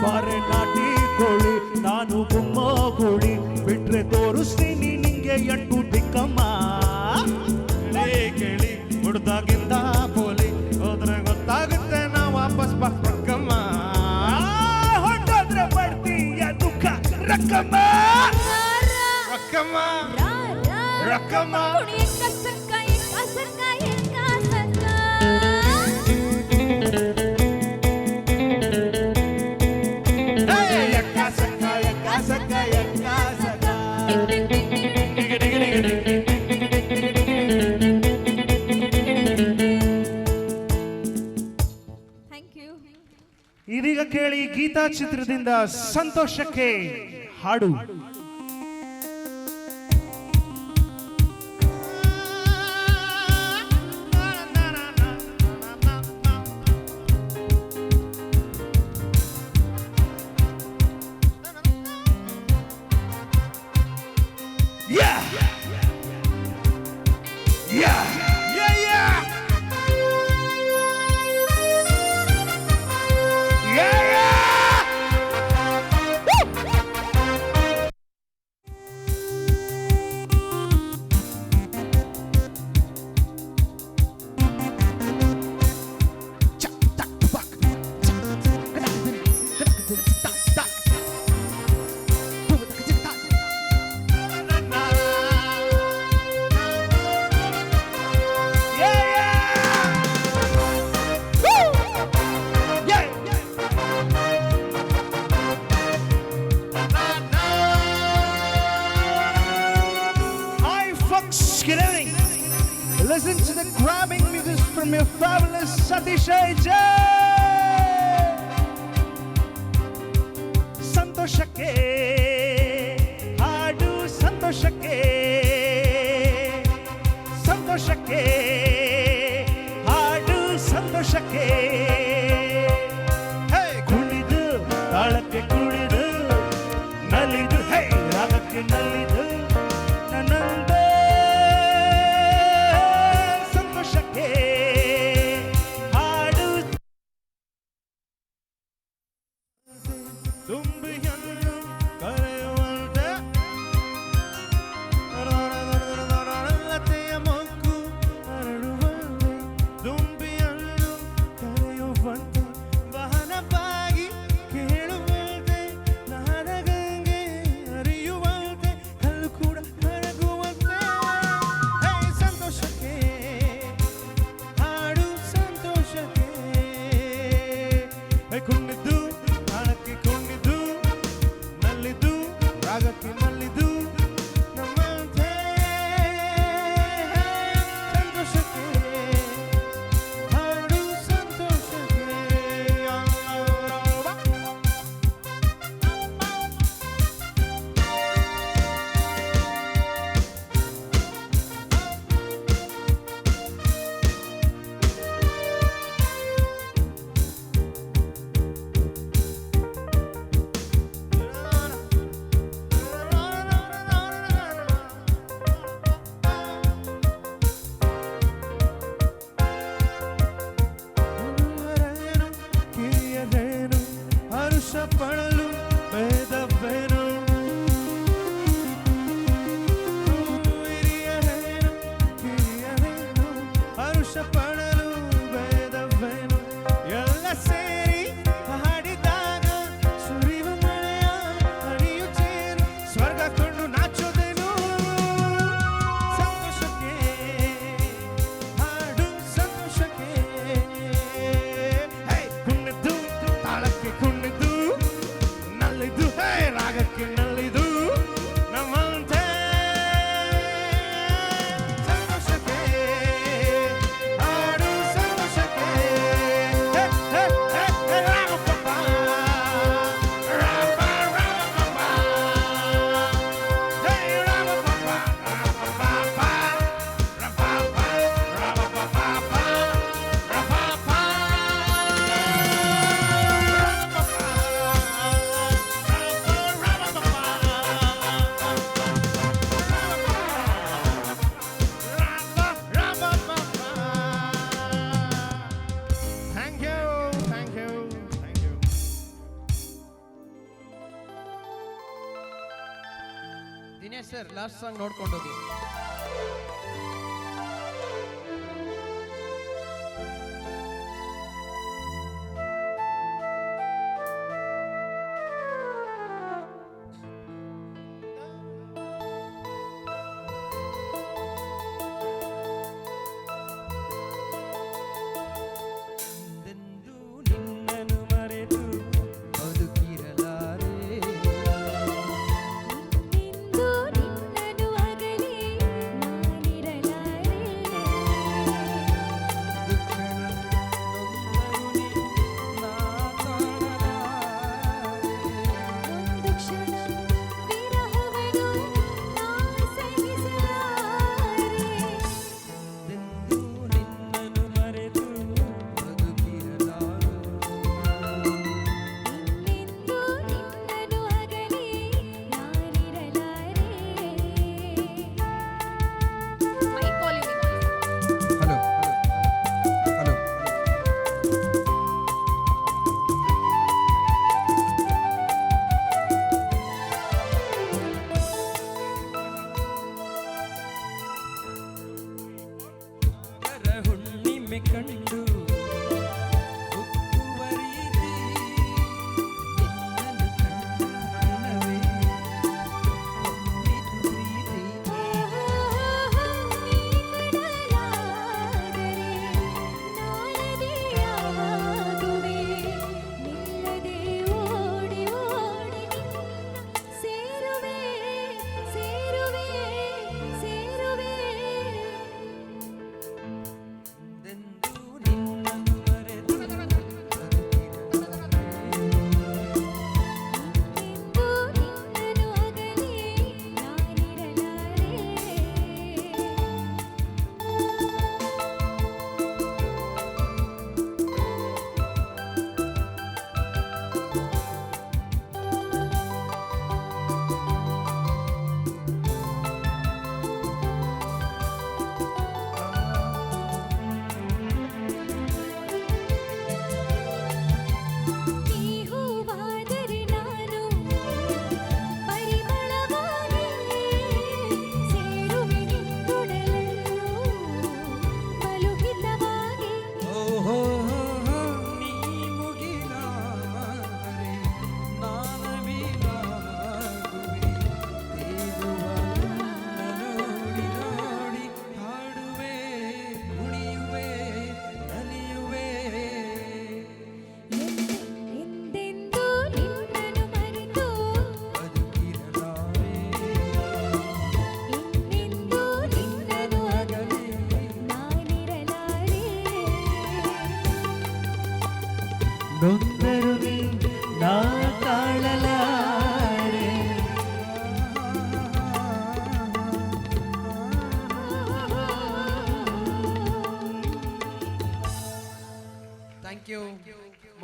ಬಾರೆ ನಾಟಿ ಕೋಳಿ ನಾನು ಗುಮ್ಮ ಕೋಳಿ ಬಿಟ್ರೆ ತೋರಿಸ್ತೀನಿ ನಿಂಗೆ ಎಂಟು ಟಿಕ್ಕಮ್ಮ ಕೇಳಿ ಹುಡ್ದಾಗಿಂದ ಪೋಲಿ ಹೋದ್ರೆ ಗೊತ್ತಾಗುತ್ತೆ ನಾ ವಾಪಸ್ ಬಕ್ಕಮ್ಮ ಹೊಂಟೋದ್ರೆ ಬರ್ತೀಯ ದುಃಖ ರಕ್ಕಮ್ಮ ರಕ್ಕಮ್ಮ ರಕ್ಕಮ್ಮ ಇದೀಗ ಕೇಳಿ ಗೀತಾ ಚಿತ್ರದಿಂದ ಸಂತೋಷಕ್ಕೆ ಹಾಡು. good evening. Listen to the grabbing music from your fabulous Satish J. ಸಂತೋಷಕ್ಕೆ ಹಾಡು ಸಂತೋಷಕ್ಕೆ ಸಂತೋಷಕ್ಕೆ ಹಾಡು ಸಂತೋಷಕ್ಕೆ ಹೇ ಕುಣಿದು ತಾಳಕ್ಕೆ ಕುಣಿದು ನಲಿದು ಹೇ ರಾಗಕ್ಕೆ ನಲಿದು ನನ್ನಂದೇ ಸಂತೋಷಕ್ಕೆ ಹಾಡು ತುಂಬಿಯನ್ನು ಕರೆಯುವಂತೆ ಲತೆಯ ಮೊಗ್ಗು ಹರಡುವಂತೆ ತುಂಬಿಯನ್ನು ಕರೆಯುವಂತೆ ವಾಹನವಾಗಿ ಕೇಳುವಂತೆ ನಾದಗಂಗೆ ಹರಿಯುವಂತೆ ಕಲ್ಲು ಕೂಡ ಕರಗುವಂತೆ ಹೇ ಸಂತೋಷಕ್ಕೆ ಹಾಡು ಸಂತೋಷಕ್ಕೆ ಹೇ ಕುಣಿದು ತಾಳಕ್ಕೆ ಕುಣಿದು ನಲ್ಲಿದು ರಾಗಕ್ಕೆ ನಲ್ಲಿದು ನಮ್ಮಂತೆ ಸಂತೋಷಕ್ಕೆ ಹಾಡು ಸಂತೋಷಕ್ಕೆ ಹಿರಿಯರೇನು ಕಿರಿಯರೇನು ಹರುಷ ಪಡಲು ಭೇದವೇನು ಹಿರಿಯರೇನು ಕಿರಿಯರೇನು ಹರುಷ ಪಡಲು ಭೇದವೇನು ಎಲ್ಲ ಸೇರಿ ಹಾಡಿದಾಗ ಸುರಿಯುವ ಮಳೆಯ ಹರಿಯುತ್ತೇನು ಸ್ವರ್ಗ ಕೊಂಡು ನಾಚೋದೇನು ಸಂತೋಷಕ್ಕೆ ಹಾಡು ಸಂತೋಷಕ್ಕೆ ಹೇ ಕುಣಿದು ತಾಳಕ್ಕೆ ಕುಣಿದು ನಲ್ಲಿದು ಹೇ ರಾಗಕ್ಕೆ ನಲ್ಲಿದು ನಮ್ಮಂತೆ ಸಂತೋಷಕ್ಕೆ ಹಾಡು ಸಂತೋಷಕ್ಕೆ ಹೇ ಹೇ ಹೇ ಹೇ ರಾಮಪ್ಪ ರಾಮ ರಾಮಪ್ಪ ಹೇ Ramappa Ramappa Thank you, thank you, thank you. Dinesh sir last song ನೋಡ್ಕೊಂಡು ಹೋಗಿ. ಎಂದೆಂದೂ ನಿನ್ನನ್ನು ಮರೆತು ಬದುಕಿರಲಾರೆ ಇಂದು ನಿನ್ನನ್ನು ಅಗಲಿ ನಾನಿರಲಾರೆ ಒಂದು ಕ್ಷಣ ವಿರಹವನ್ನು ನಾ ಸಹಿಸಲಾರೆ ಎಂದೆಂದೂ ನಿನ್ನನ್ನು ಮರೆತು ಬದುಕಿರಲಾರೆ ಇನ್ನೆಂದೂ ನಿನ್ನನ್ನು ಅಗಲಿ ನಾನಿರಲಾರೆ ಹಲೋ ಹಲೋ ಹುಣ್ಣಿಮೆ ಕಂಡು ಉಕ್ಕುವ ರೀತಿ ನಿನ್ನನ್ನು ಕಂಡ ದಿನವೇ ಹೊಮ್ಮಿತು ಪ್ರೀತಿ ನೀ ಕಡಲಾದರೆ ನಾನದಿಯಾಗುವೆ ನಿಲ್ಲದೆ ಓಡಿ ಓಡಿ ನಿನ್ನ ಸೇರುವೆ ಸೇರುವೆ ಸೇರುವೆ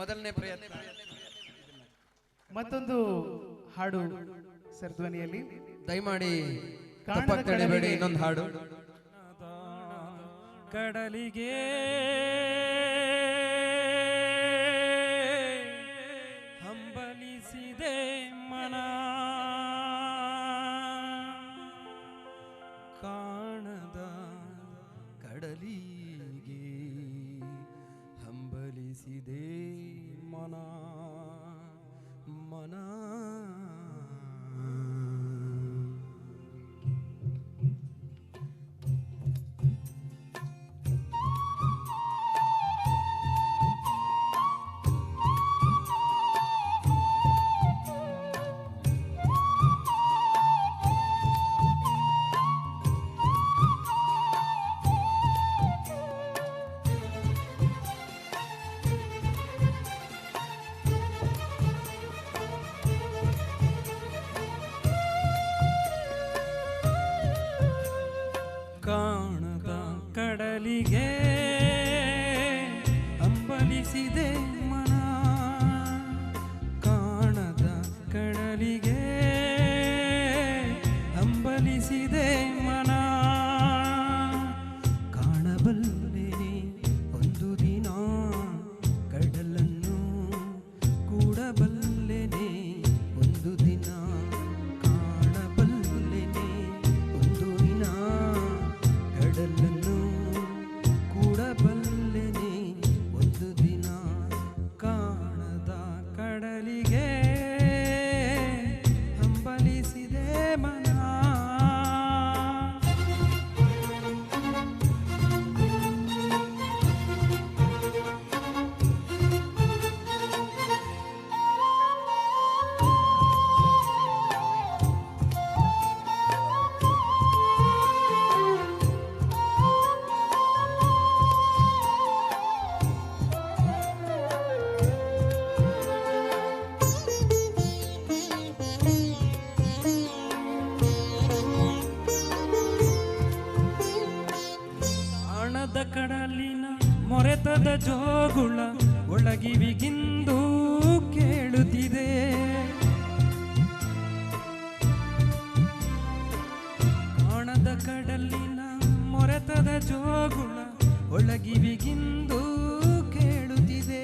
ಮೊದಲನೇ ಪ್ರಯತ್ನ. ಮತ್ತೊಂದು ಹಾಡು ಸರ್ ಧ್ವನಿಯಲ್ಲಿ ದಯಮಾಡಿ ತಪ್ಪಾಗಿ ತಿಳಿಬೇಡಿ. ಇನ್ನೊಂದು ಹಾಡು. ಕಡಲಿಗೆ ಹಂಬಲಿಸಿದೆ ಮನ, ಕಾಣದ ಕಡಲಿಗೆ ಹಂಬಲಿಸಿದೆ ಮನ ಮನ. ಕಾಣದ ಕಡಲಿಗೆ ಹಂಬಲಿಸಿದೆ ಮನ, ಕಾಣದ ಕಡಲಿಗೆ ಹಂಬಲಿಸಿದೆ ಮನ. ಕಾಣಬಲ್ಲೆನೆ ಒಂದು ದಿನ ಕಡಲನ್ನು, ಕೂಡಬಲ್ಲೆನೆ ಒಂದು ದಿನ. ಕಾಣಬಲ್ಲೆನೆ ಒಂದು ದಿನ ಕಡಲನ್ನು, ಕೂಡಬಲ್ಲೆನೆ ಒಂದು ದಿನ. ಕಾಣದ ಕಡಲಿಗೆ ಹಂಬಲಿಸಿದೆ ಮನ. ಕಾಣದ ಕಡಲಿನ ಮೊರೆತದ ಜೋಗುಳ ಒಳಗಿವಿಗಿಂದು ಕೇಳುತ್ತಿದೆ. ಕಾಣದ ಕಡಲಿನ ಮೊರೆತದ ಜೋಗುಳ ಒಳಗಿವಿಗಿಂದು ಕೇಳುತ್ತಿದೆ.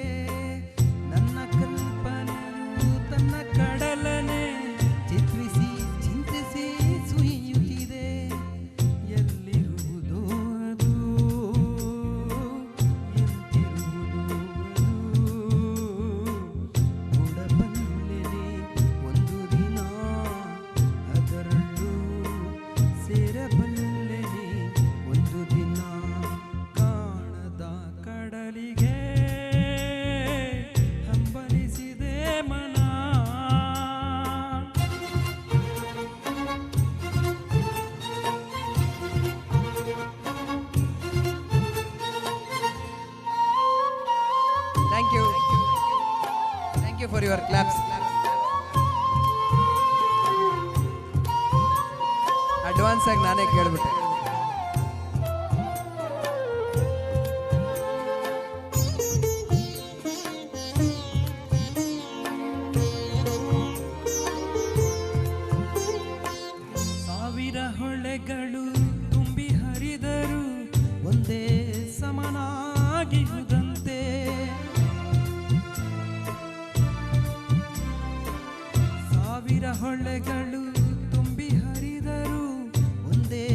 ನನ್ನ ಕಲ್ಪನೆಯು ತನ್ನ ಕಡಲನೆ ಚಿತ್ರಿಸಿ ಚಿಂತಿಸಿ ಸುಯಿಯುತ್ತಿದೆ. ಎಲ್ಲಿರುವುದೋ ಅದು, ಎಂತಿರುವುದೋ ಅದು, ನೋಡಬಲ್ಲೆನೆ ಒಂದು ದಿನ ಅದರಲ್ಲೂ ಸೇರಬಲ್ಲೆನೆ ಒಂದು ದಿನ. ಕಾಣದ ಕಡಲಿಗೆ ಹಂಬಲಿಸಿದೆ ಮನ. Thank you, thank you for your claps. Advance ಆಗಿ ನಾನೇ ಕೇಳ್ಬಿಟ್ಟೆ. ಸಾವಿರ ಹೊಳೆಗಳು ತುಂಬಿ ಹರಿದರು ಒಂದೇ ಸಮನಾಗಿರುವುದಂತೆ. ಸಾವಿರ ಹೊಳೆಗಳು ತುಂಬಿ ಹರಿದರು ಒಂದೇ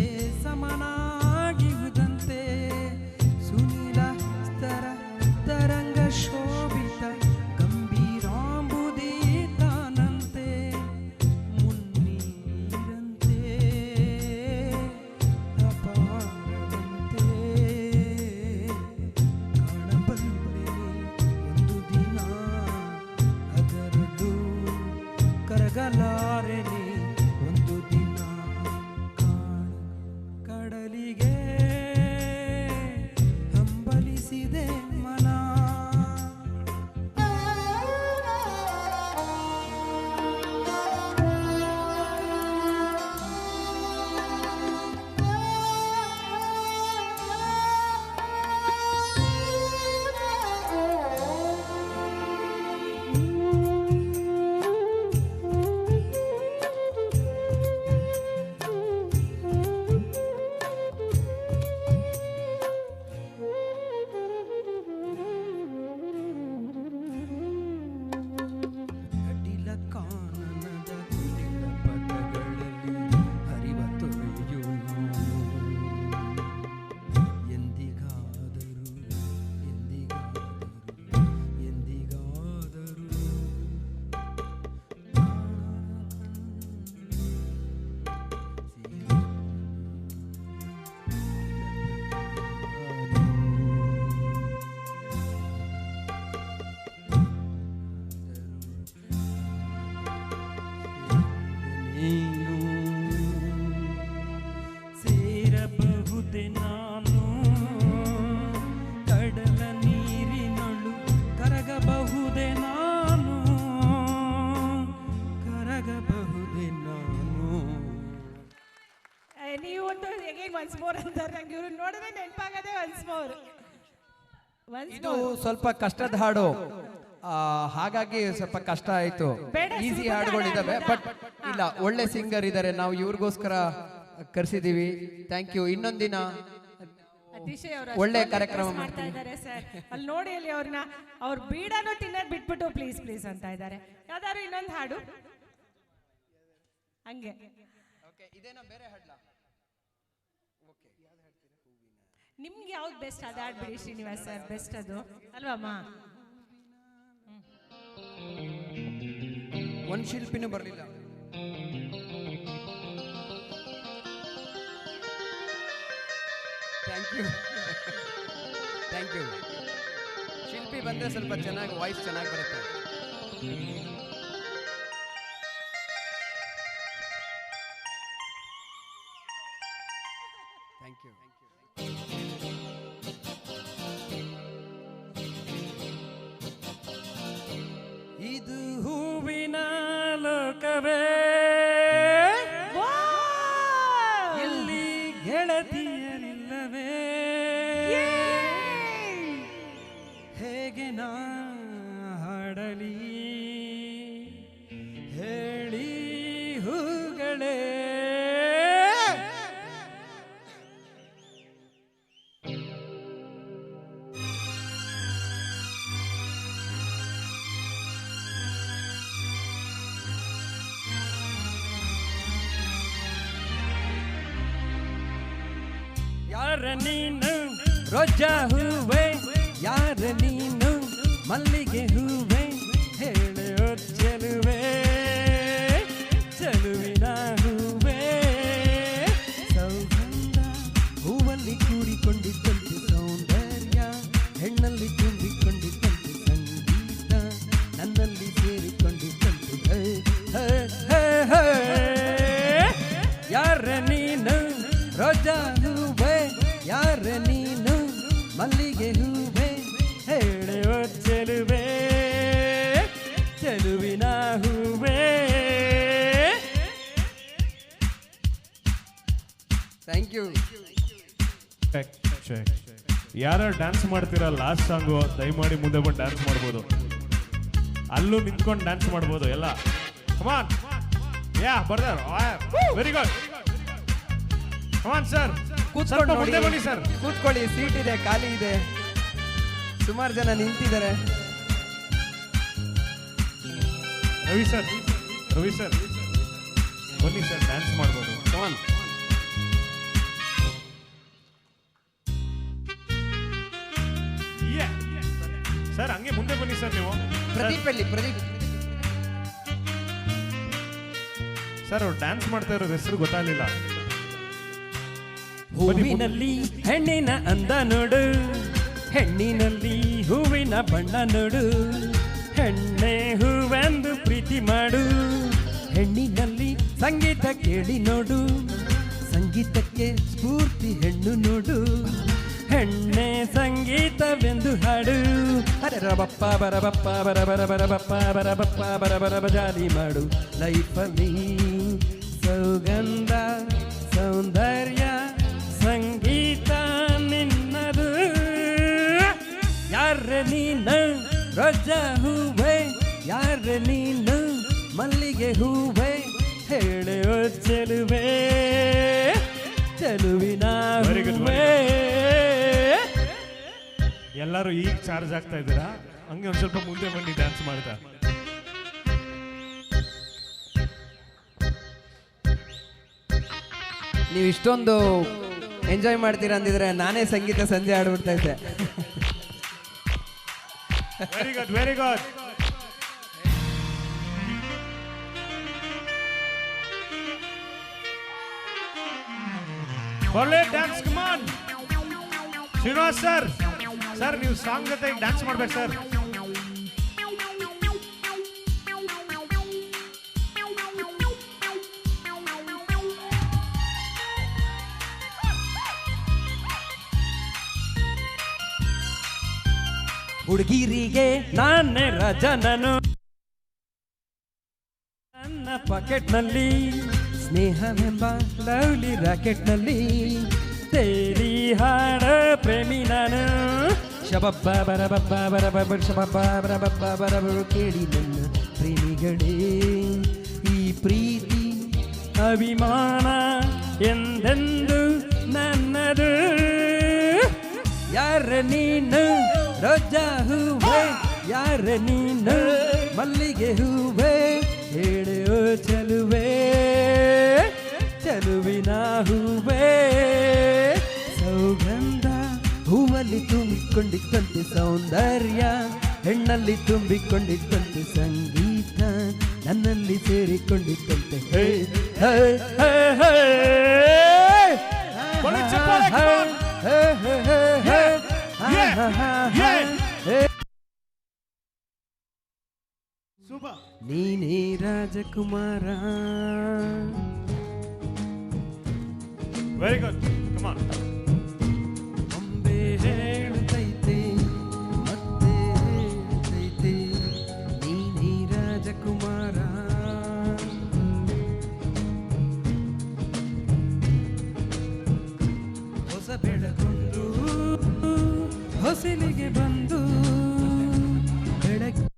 ಅಗೇನ್ ಒನ್ಸ್ ಮೋರ್ ಅಂತಾರೆ. ನಂಗೆ ಇವ್ರು ನೋಡಿದ್ರೆ ನೆನಪಾಗದೆ ಒನ್ಸ್ ಮೋರ್. ಇದು ಸ್ವಲ್ಪ ಕಷ್ಟದ ಹಾಡು, ಹಾಗಾಗಿ ಸ್ವಲ್ಪ ಕಷ್ಟ ಆಯ್ತು. ಈಸಿ ಹಾಡುಗಳಿದಾವೆ, ಬಟ್ ಇಲ್ಲ, ಒಳ್ಳೆ ಸಿಂಗರ್ ಇದ್ದಾರೆ, ನಾವು ಇವ್ರಿಗೋಸ್ಕರ ಕರೆಸಿದೀವಿ. Thank you. ಇನ್ನೊಂದಿನ ಅತಿಶಯ್ ಅವರು ಒಳ್ಳೆ ಕಾರ್ಯಕ್ರಮ ಮಾಡ್ತಾ ಇದ್ದಾರೆ ಸರ್. ಅಲ್ಲಿ ನೋಡಿ ಅಲ್ಲಿ ಅವ್ರನ್ನ, ಅವ್ರ ಬೀಡಾನು ತಿನ್ನೋದು ಬಿಟ್ಬಿಟ್ಟು ಪ್ಲೀಸ್ ಪ್ಲೀಸ್ ಅಂತ ಇದ್ದಾರೆ. ಯಾವ್ದಾದ್ರು ಇನ್ನೊಂದು ಹಾಡು ಹಂಗೆ. ನಿಮ್ಗೆ ಯಾವ್ದು ಬೆಸ್ಟ್ ಅದು ಆಡ್ಬಿಡಿ ಶ್ರೀನಿವಾಸ್ ಸರ್, ಬೆಸ್ಟ್ ಅದು ಅಲ್ವಮ್ಮ? ಒಂದ್ ಶಿಲ್ಪಿನೂ ಬರಲಿಲ್ಲ. Thank you thank you. Shilpi ಬಂದ್ರೆ ಸ್ವಲ್ಪ ಚೆನ್ನಾಗಿ ವಾಯ್ಸ್ ಚೆನ್ನಾಗಿ ಬರುತ್ತೆ. Thank you. ಇದು ಹೂವಿನ ಲೋಕವೇ, ಇಲ್ಲಿ ಗೆಳತಿಯರಿಲ್ಲವೇ, ಹೇಗೆ ನಾ ಹಾಡಲಿ ಹೇಳಿ ಹೂಗಳೇ. ಯಾರ ನೀನು ರೋಜಾ ಹೂವೆ, ಯಾರ ನೀನು ಮಲ್ಲಿಗೆ ಹೂವೆ, ಹೇಳೋ ಚೆಲುವೆ ಚೆಲುವಿನ ಹೂವೆ. ಸೌಗಂಧ ಹೂವಲ್ಲಿ ಕೂಡಿಕೊಂಡಿದ್ದಂತೆ ಸೌಂದರ್ಯ, ಹೆಣ್ಣಲ್ಲಿ ತುಂಬಿಕೊಂಡಿದ್ದಂತೆ ಸಂಗೀತ, ನನ್ನಲ್ಲಿ ಸೇರಿಕೊಂಡಿದ್ದಂತೆ ಯಾರ ನೀನು ರೋಜಾ ಹೂವೆ, ಯಾರ ನೀನು ಮಲ್ಲಿಗೆ ಹೂವೆ, ಹೇಳೋ ಚೆಲುವೆ ಚೆಲುವಿನ ಹೂವೆ. Thank you. ಯಾರು ಡ್ಯಾನ್ಸ್ ಮಾಡ್ತೀರಾ ಲಾಸ್ಟ್ ಸಾಂಗು ದಯಮಾಡಿ ಮುಂದೆ ಬಂದು ಡ್ಯಾನ್ಸ್ ಮಾಡ್ಬೋದು. ಅಲ್ಲೂ ನಿಂತ್ಕೊಂಡು ಡ್ಯಾನ್ಸ್ ಮಾಡ್ಬೋದು ಎಲ್ಲ. ಕಮಾನ್, ಯಾ ಬರ್ದಾರ, ವೆರಿ ಗುಡ್. ಕಮಾನ್ ಸರ್, ಕೂತ್ಕೊಂಡು ಮುಂದೆ ಬನ್ನಿ ಸರ್. ಕೂತ್ಕೊಳ್ಳಿ, ಸೀಟ್ ಇದೆ, ಖಾಲಿ ಇದೆ, ಸುಮಾರು ಜನ ನಿಂತಿದ್ದಾರೆ. ರವಿ ಸರ್, ರವಿ ಸರ್ ಬನ್ನಿ ಸರ್, ಡ್ಯಾನ್ಸ್ ಮಾಡ್ಬೋದು. ಕಮಾನ್. ಸರ್ ಹಂಗೆ ಮುಂದೆ ಬನ್ನಿ ಸರ್. ನೀವು ಪ್ರದೀಪ್ ಅಲ್ಲಿ, ಪ್ರದೀಪ್ ಸರ್ ಅವ್ರು ಡ್ಯಾನ್ಸ್ ಮಾಡ್ತಾ ಇರೋದು ಹೆಸರು ಗೊತ್ತಾಗ್ಲಿಲ್ಲ. ಹೂವಿನಲ್ಲಿ ಹೆಣ್ಣಿನ ಅಂದ ನೋಡು, ಹೆಣ್ಣಿನಲ್ಲಿ ಹೂವಿನ ಬಣ್ಣ ನೋಡು, ಹೆಣ್ಣೆ ಹೂವೆಂದು ಪ್ರೀತಿ ಮಾಡು, ಹೆಣ್ಣಿನಲ್ಲಿ ಸಂಗೀತ ಕೇಳಿ ನೋಡು, ಸಂಗೀತಕ್ಕೆ ಸ್ಫೂರ್ತಿ ಹೆಣ್ಣು ನೋಡು, ಹೆಣ್ಣೆ ಸಂಗೀತವೆಂದು ಹಾಡು. ಬರಬಪ್ಪ ಬರಬಪ್ಪ ಬರಬರ ಬರಬಪ್ಪ ಬರಬಪ್ಪ ಬರಬರ ಜಾಲಿ ಮಾಡು. ಲೈಫಲ್ಲಿ ಸೌಗಂಧ ಸೌಂದರ್ಯ ಸಂಗೀತ ನಿನ್ನದು. ಯಾರ ನೀನು ರೋಜಾ ಹೂವೆ, ಯಾರ ನೀನು ಮಲ್ಲಿಗೆ ಹೂವೆ, ಹೇಳೋ ಚೆಲುವೆ ಚೆಲುವಿನ ಹೂವೆ. ಎಲ್ಲರೂ ಈಗ ಚಾರ್ಜ್ ಆಗ್ತಾ ಇದ್ದೀರಾ? ಹಂಗೆ ಒಂದ್ ಸ್ವಲ್ಪ ಮುಂದೆ ಬನ್ನಿ ಡ್ಯಾನ್ಸ್ ಮಾಡ್ತಾ. ನೀವು ಇಷ್ಟೊಂದು ಎಂಜಾಯ್ ಮಾಡ್ತೀರಾ ಅಂದಿದ್ರೆ ನಾನೇ ಸಂಗೀತ ಸಂಜೆ ಆಡ್ಬಿಡ್ತಾ ಇದ್ದೆ. Very good, very good. ಒಳ್ಳೆ ಡ್ಯಾನ್ಸ್, ಕಮಾನ್ ಶ್ರೀನಿವಾಸ್ ಸರ್. ಸರ್ ನೀವು ಸಾಂಗ್ ಜೊತೆ ಡ್ಯಾನ್ಸ್ ಮಾಡ್ಬೇಕು ಸರ್. ಹುಡುಗಿರಿಗೆ ನಾನೇ ರಾಜ, ನಾನು ನನ್ನ ಪಾಕೆಟ್ನಲ್ಲಿ ಸ್ನೇಹವೆಂಬ ಲವ್ಲಿ ರಾಕೆಟ್ನಲ್ಲಿ ತೇಲಿ ಹಾಡ ಪ್ರೇಮಿ ನಾನು ಶಬಬ್ಬ ಬರಬಬ್ಬ ಬರಬಬ್ಬ ಶಬಬ್ಬ ಬರಬಬ್ಬ ಬರಬರು ಕೇಳಿ ನನ್ನ ಪ್ರೇಮಿಗಳೇ ಈ ಪ್ರೀತಿ ಅಭಿಮಾನ ಎಂದೆಂದು ನನ್ನದು ಯಾರ ನೀನು ರೋಜಾ ಹೂವೆ ಯಾರ ನೀನು ಮಲ್ಲಿಗೆ ಹೂವೆ ಹೇಳೋ ಚಲುವೆ ಚಲುವಿನ ಹೂವೆ ಸೌಗಂಧ ಹೂವಲ್ಲಿ ತುಂಬಿಕೊಂಡಿದ್ದಂತೆ ಸೌಂದರ್ಯ ಹೆಣ್ಣಲ್ಲಿ ತುಂಬಿಕೊಂಡಿದ್ದಂತೆ ಸಂಗೀತ ನನ್ನಲ್ಲಿ ಸೇರಿಕೊಂಡಿದ್ದಂತೆ ಹೇ ಹೇ ಹೇ ಹೇ ಹೇ ಹೇ ಹೇ ಹೇ ನೀನೇ ರಾಜಕುಮಾರ ವೆರಿ ಗುಡ್ ಕಮ್ ಆನ್ ಒಮ್ಮೆ ಹೇಳುತ್ತೈತೆ ಮತ್ತೆ ಹೇಳುತ್ತೈತೆ ನೀನೇ ರಾಜಕುಮಾರ ಹೊಸ ಬೆಳಗೊಂದು ಹೊಸಲಿಗೆ ಬಂದು ಬೆಳಗ್ಗೆ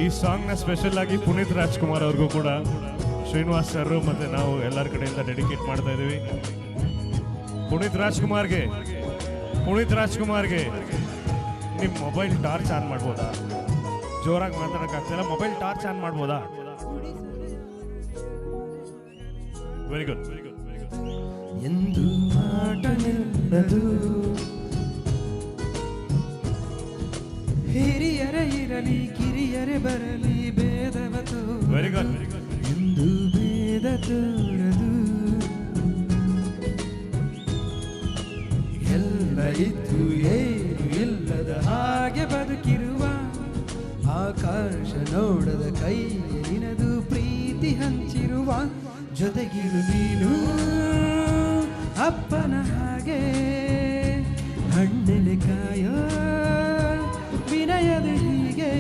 ಈ ಸಾಂಗ್ ನ ಸ್ಪೆಷಲ್ ಆಗಿ ಪುನೀತ್ ರಾಜ್ಕುಮಾರ್ ಅವ್ರಿಗೂ ಕೂಡ ಶ್ರೀನಿವಾಸ್ ಸರ್ ಮತ್ತೆ ನಾವು ಎಲ್ಲರ ಕಡೆಯಿಂದ ಡೆಡಿಕೇಟ್ ಮಾಡ್ತಾ ಇದೀವಿ. ಪುನೀತ್ ರಾಜ್ಕುಮಾರ್ಗೆ ನಿಮ್ಮ ಮೊಬೈಲ್ ಟಾರ್ಚ್ ಆನ್ ಮಾಡ್ಬೋದಾ? ಜೋರಾಗಿ ಮಾತಾಡಕ್ಕಾಗ್ತಿಲ್ಲ, ಮೊಬೈಲ್ ಟಾರ್ಚ್ ಆನ್ ಮಾಡ್ಬೋದಾ? Very good. ಎಂದು ಆಟ ನಿಲ್ಲದು ಹಿರಿಯರೇ ಇರಲಿ ಕಿರಿಯರೇ ಬರಲಿ ಭೇದವತು ವೆರಿ ಗುಡ್. ಎಂದು ಭೇದ ತೋರದು ಎಲ್ಲ ಇದ್ದು ಏನು ಇಲ್ಲದ ಹಾಗೆ ಬದುಕಿರುವ ಆಕಾಶ ನೋಡದ ಕೈ ನಿನದು ಪ್ರೀತಿ ಹಂಚಿರುವ ಜೊತೆಗಿರು ನೀನು ಅಪ್ಪನ ಹಾಗೆ ಹಣ್ಣೆಲೆ ಕಾಯೋ ವಿನಯದ ಹೀಗೆ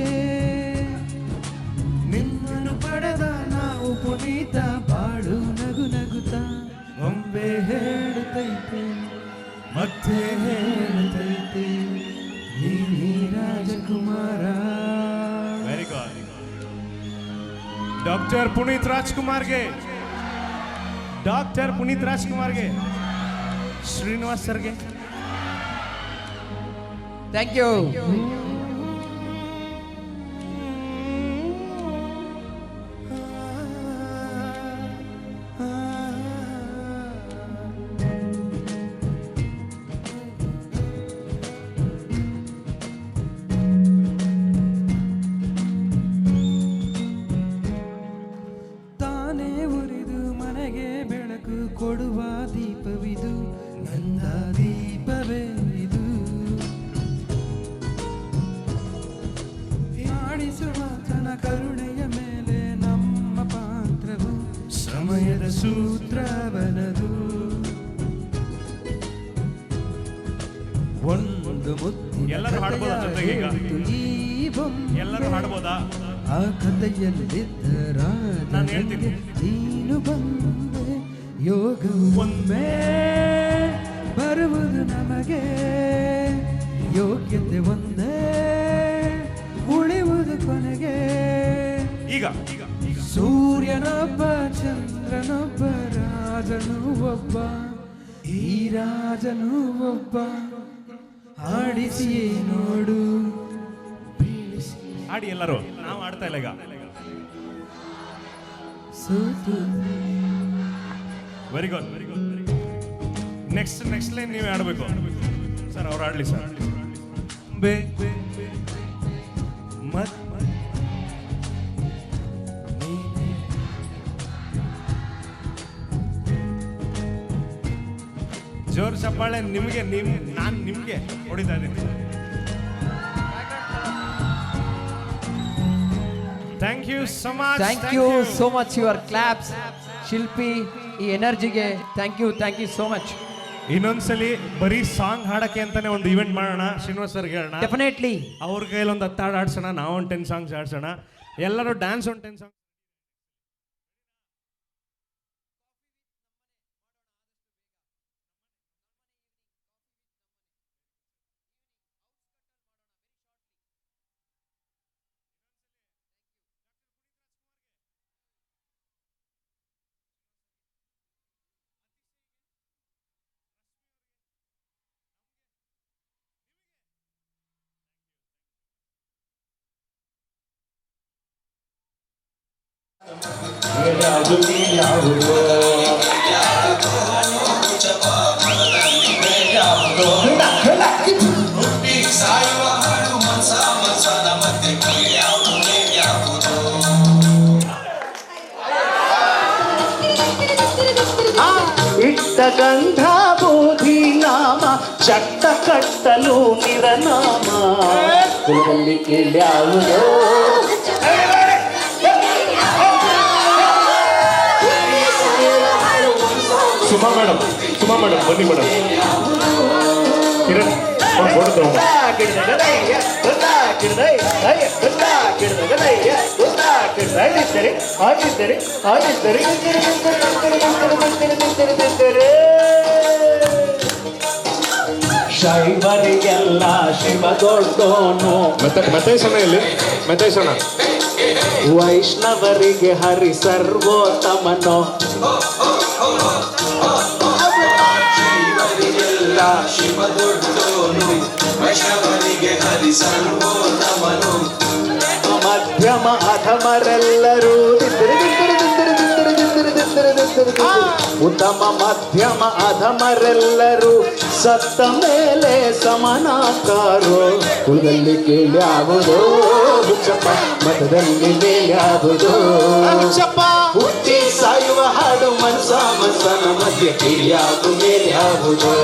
ನಿಮ್ಮನ್ನು ಪಡೆದ ನಾವು ಪುನೀತ ಬಾಳು ನಗು ನಗುತ್ತ ಒಮ್ಮೆ ಹೇಳುತ್ತೈತೆ ಮತ್ತೆ ಹೇಳುತ್ತೈತೆ ನೀನೇ ರಾಜಕುಮಾರ. Very good. ಡಾಕ್ಟರ್ ಪುನೀತ್ ರಾಜ್ಕುಮಾರ್ಗೆ ಶ್ರೀನಿವಾಸ್ ಸರ್ಗೆ ಥ್ಯಾಂಕ್ ಯು. ತಾನೇ ಉರಿದು ಮನೆಗೆ ಬೆಳಕು ಕೊಡುವ ದೀಪವಿದು ನನ್ನ ದೀಪವೇ ಇದು ಆಡಿಸುವ ತನ ಕರುಣೆಯ ಮೇಲೆ ನಮ್ಮ ಪಾತ್ರವು ಸಮಯದ ಸೂತ್ರವನದು ಒಂದು ಮುತ್ತು ಎಲ್ಲರೂ ಹಾಡ್ಬೋದಾ ಜೊತೆಗೆ ಈಗ? ಎಲ್ಲರೂ ಹಾಡ್ಬೋದಾ? ಆ ಕಥೆಯಲ್ಲಿದ್ದ ನಾನು ಹೇಳ್ತೀನಿ. ನೀನು ಬಂದೆ ಯೋಗವು ಒಮ್ಮೆ ಬರುವುದು ನಮಗೆ ಯೋಗ್ಯತೆ ಒಂದೇ ಉಳಿಯುವುದು ಕೊನೆಗೆ. ಈಗ ಸೂರ್ಯನೊಬ್ಬ ಚಂದ್ರನೊಬ್ಬ ರಾಜನು ಒಬ್ಬ ಈ ರಾಜನು ಒಬ್ಬ ಆಡಿಸಿಯೇ ನೋಡು ಆಡಿ ಎಲ್ಲರೂ. ನಾವು ಆಡ್ತಾ ಇಲ್ಲ ಈಗ. ಸೋತು ವೆರಿ ಗುಡ್. ನೆಕ್ಸ್ಟ್ ಲೈನ್ ನೀವೇ ಆಡಬೇಕು ಸರ್. ಅವ್ರು ಆಡ್ಲಿ ಸರ್. ಜೋರ್ ಚಪ್ಪಾಳೆ ನಿಮಗೆ ನಾನು ನಿಮ್ಗೆ ಹೊಡಿತಾ ಇದ್ದೀನಿ. Thank you so much. Thank you so much. Your claps Shilpi, ಈ ಎನರ್ಜಿಗೆ ಥ್ಯಾಂಕ್ ಯು ಸೋ ಮಚ್. ಇನ್ನೊಂದ್ಸಲಿ ಬರೀ ಸಾಂಗ್ ಹಾಡಕ್ಕೆ ಅಂತಾನೆ ಒಂದು ಇವೆಂಟ್ ಮಾಡೋಣ. ಶ್ರೀನಿವಾಸ್ ಸರ್ಗೆ ಹೇಳೋಣ, ಡೆಫಿನೆಟ್ಲಿ ಅವ್ರ ಕೈಯಲ್ಲಿ ಒಂದು 10 ಹಾಡು ಆಡ್ಸೋಣ, ನಾವು ಒಂದು 10 ಸಾಂಗ್ಸ್ ಆಡ್ಸೋಣ, ಎಲ್ಲರೂ ಡ್ಯಾನ್ಸ್ ಒಂದು 10 ಸಾಂಗ್ಸ್. ಇಟ್ಟ ಗಂಧ ಬೋಧಿ ನಾಮ ಚಟ್ಟ ಕಟ್ಟಲು ನಿರನಾಮ ಕುಲದಲ್ಲಿ ಕೇಳ್ಯಾವುದೋ ಸುಮಾ ಮೇಡಮ್ ಬನ್ನಿ ಮೇಡಮ್. ಕಿರಣ್ ಹೊಡೆದು ಶೈವರಿಗೆಲ್ಲ ಶಿವ ದೊಡ್ಡೋನು ಮೆತ್ತೈಸೋಣ. ವೈಷ್ಣವರಿಗೆ ಹರಿ ಸರ್ವೋತ್ತಮನೋ. ಶಿವ ದೊಡ್ಡೋನು ವೈಷ್ಣವರಿಗೆ ಹರಿ ಸರ್ವೋತ್ತಮನು. ಮಧ್ಯಮ ಅಧಮರೆಲ್ಲರೂ ಉತ್ತಮ ಮಧ್ಯಮ ಅಧಮರೆಲ್ಲರೂ ಸತ್ತ ಮೇಲೆ ಸಮನಾಕಾರೋ. ಕುಲದಲ್ಲಿ ಕೇಳ್ಯಾವುದೋ ಹುಚ್ಚಪ್ಪ, ಮತದಲ್ಲಿ ಮೇಲ್ಯಾವುದೋ ಹುಟ್ಟಿ ಸಾಯುವ ಹಾಡು ಮನಸನ ಮಧ್ಯ ಕೇಳ್ಯಾವುದು ಮೇಲ್ಯಾವುದೋ.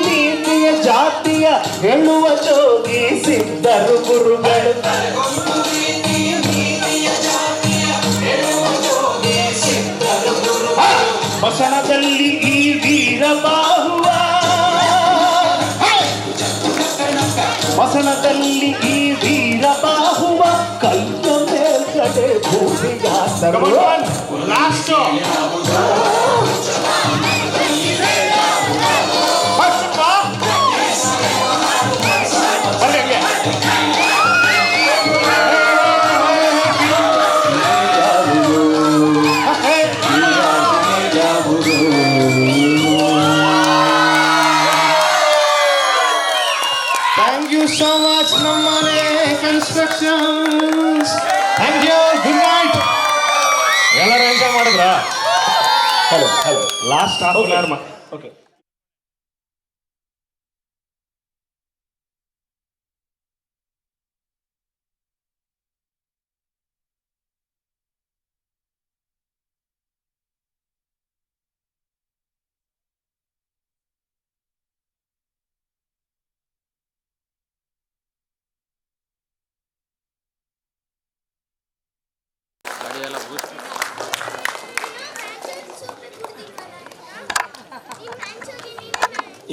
ನೀತಿಯ ಜಾತಿಯ ಹೇಳುವ ಜೋಗಿ ಸಿದ್ಧರು ಗುರುಗಳು. ವಸನದಲ್ಲಿ ಈ ವೀರ ಬಾಹುವ, ವಸನದಲ್ಲಿ ಈ ವೀರ ಬಾಹುವ ಕಲ್ಲ ಮೇಲ್ಗಡೆ ಭೂಮಿಗಾದರು. ಲಾಸ್ಟ್ so much ನಮ್ಮನೆ constructions. Thank you, good night. ಎಲ್ಲರೂ ಎಂಜಾಯ್ ಮಾಡಿದ್ರಾ? Hello last half an hour. Okay.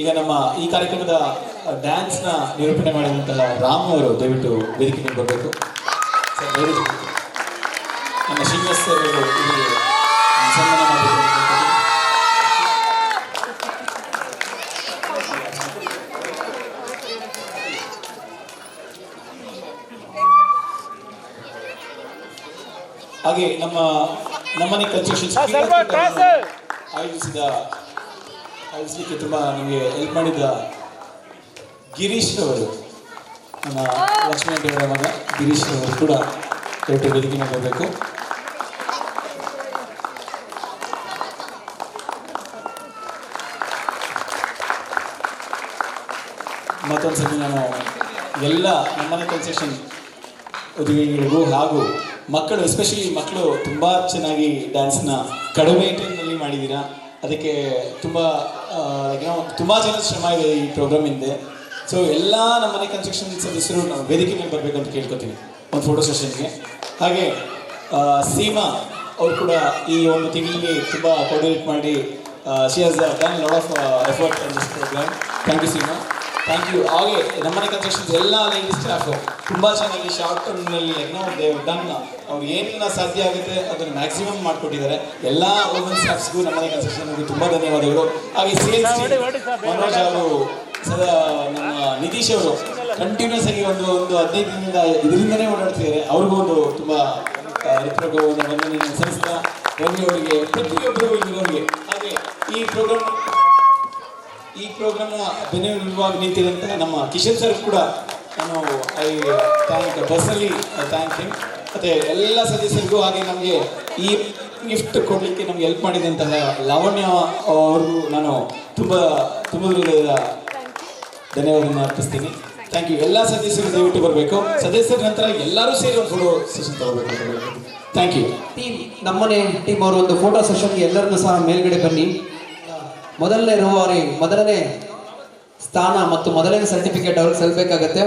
ಈಗ ನಮ್ಮ ಈ ಕಾರ್ಯಕ್ರಮದ ಡ್ಯಾನ್ಸ್ ನ ನಿರೂಪಣೆ ಮಾಡಿದಂತಹ ರಾಮು ಅವರು ದಯವಿಟ್ಟು ವೇದಿಕೆ ಮೇಲೆ ಬರಬೇಕು. ನಮ್ಮ ಶ್ರೀನಿವಾಸ್ ಸರ್ ಇಲ್ಲಿ ಸನ್ಮಾನ ಮಾಡಬೇಕು. ಹಾಗೆ ನಮ್ಮನೆ ಕನ್ಸ್ಟ್ರಕ್ಷನ್ ಆಯೋಜಿಸಲಿಕ್ಕೆ ತುಂಬ ನಮಗೆ ಹೆಲ್ಪ್ ಮಾಡಿದ ಗಿರೀಶ್ ಅವರು ನಮ್ಮ ಲಕ್ಷ್ಮೀ ಆಂಟಿ ಅವರ ಮಗ ಗಿರೀಶ್ ಅವರು ಕೂಡ ದಯವಿಟ್ಟು ವೇದಿಕೆ ಮೇಲೆ ಬರಬೇಕು. ಮತ್ತೊಂದ್ಸತಿ ನಾನು ಎಲ್ಲ ನಮ್ಮನೆ ಕನ್ಸೆಷನ್ ಉದ್ಯೋಗಿಗಳಿಗೂ ಹಾಗೂ ಮಕ್ಕಳು, ಎಸ್ಪೆಷಲಿ ಮಕ್ಕಳು ತುಂಬ ಚೆನ್ನಾಗಿ ಡ್ಯಾನ್ಸ್ನ ಕಡಿಮೆ ಟೈಮ್ನಲ್ಲಿ ಮಾಡಿದ್ದೀರಾ. ಅದಕ್ಕೆ ತುಂಬ ತುಂಬ ಜನ ಶ್ರಮ ಇದೆ ಈ ಪ್ರೋಗ್ರಾಮ್ ಹಿಂದೆ. ಸೊ ಎಲ್ಲ ನಮ್ಮನೆ ಕನ್ಸ್ಟ್ರಕ್ಷನ್ ಸದಸ್ಯರು ನಾವು ವೇದಿಕೆ ಮೇಲೆ ಬರಬೇಕು ಅಂತ ಕೇಳ್ಕೊತೀನಿ ಒಂದು ಫೋಟೋ ಸೆಷನ್ಗೆ. ಹಾಗೆ ಸೀಮಾ ಅವರು ಕೂಡ ಈ ಒಂದು ತಿಂಗಳಿಗೆ ತುಂಬ ಕೋಆರ್ಡಿನೇಟ್ ಮಾಡಿ she has done lot of effort in this program. Thank you Seema, thank you. ಹಾಗೆ ನಮ್ಮನೆ ಕನ್ಸ್ಟ್ರಕ್ಷನ್ಸ್ ಎಲ್ಲ ಲೇಡೀಸ್ ಸ್ಟಾಫು ತುಂಬ ಚೆನ್ನಾಗಿ ಶಾರ್ಟ್ ಟರ್ಮ್ನಲ್ಲಿ ಡನ್ ಅವ್ರು ಏನೆಲ್ಲ ಸಾಧ್ಯ ಆಗುತ್ತೆ ಅದನ್ನು ಮ್ಯಾಕ್ಸಿಮಮ್ ಮಾಡಿಕೊಟ್ಟಿದ್ದಾರೆ. ಎಲ್ಲ ವುಮೆನ್ ಸ್ಟಾಫ್ಸ್ಗೂ ನಮ್ಮನೆ ಕನ್ಸ್ಟ್ರಕ್ಷನ್ಗೂ ತುಂಬ ಧನ್ಯವಾದಗಳು. ಹಾಗೆ ಸೇಲ್ಸ್ ಮನೋಜ್ ಅವರು, ಸದಾ ನಮ್ಮ ನಿತೀಶ್ ಅವರು ಕಂಟಿನ್ಯೂಸ್ ಆಗಿ ಒಂದು 15 ದಿನದಿಂದ ಇದರಿಂದನೇ ಓಡಾಡ್ತಿದ್ದಾರೆ. ಅವ್ರಿಗೂ ಒಂದು ತುಂಬ ಹೃತ್ಪೂರ್ವಕವಾದ ವಂದನೆಯನ್ನು ಸಲ್ಲಿಸ್ತಾ ರವಿ ಅವರಿಗೆ, ಪ್ರತಿಯೊಬ್ಬರಿಗೂ ಇಲ್ಲಿರೋರಿಗೆ, ಹಾಗೆ ಈ ಪ್ರೋಗ್ರಾಮ್ನ ಬೆನ್ನೆಲುಬಾಗಿ ನಿಂತಿದಂಥ ನಮ್ಮ ಕಿಶನ್ ಸರ್ ಕೂಡ ನಾನು I thank personally thank him. ಮತ್ತು ಎಲ್ಲ ಸದಸ್ಯರಿಗೂ, ಹಾಗೆ ನಮಗೆ ಈ ಗಿಫ್ಟ್ ಕೊಡಲಿಕ್ಕೆ ನಮ್ಗೆ ಹೆಲ್ಪ್ ಮಾಡಿದಂತಹ ಲಾವಣ್ಯ ಅವ್ರಿಗೂ ನಾನು ತುಂಬ ಹೃದಯದ ಧನ್ಯವಾದವನ್ನು ಅರ್ಪಿಸ್ತೀನಿ. Thank you. ಎಲ್ಲ ಸದಸ್ಯರು ದಯವಿಟ್ಟು ಬರಬೇಕು. ಸದಸ್ಯರ ನಂತರ ಎಲ್ಲರೂ ಸೇರಿ ಒಂದು ಫೋಟೋ ಸೆಷನ್ ತಗೋಬೇಕು. Thank you. Team, Nammane team ಅವರು ಒಂದು ಫೋಟೋ ಸೆಷನ್ಗೆ ಎಲ್ಲರನ್ನೂ ಸಹ ಮೇಲ್ಗಡೆ ಬನ್ನಿ. ಮೊದಲನೇ ಸ್ಥಾನ ಮತ್ತು ಮೊದಲನೇ ಸರ್ಟಿಫಿಕೇಟ್ ಅವ್ರಿಗೆ ಸಲ್ಲಬೇಕಾಗತ್ತೆ.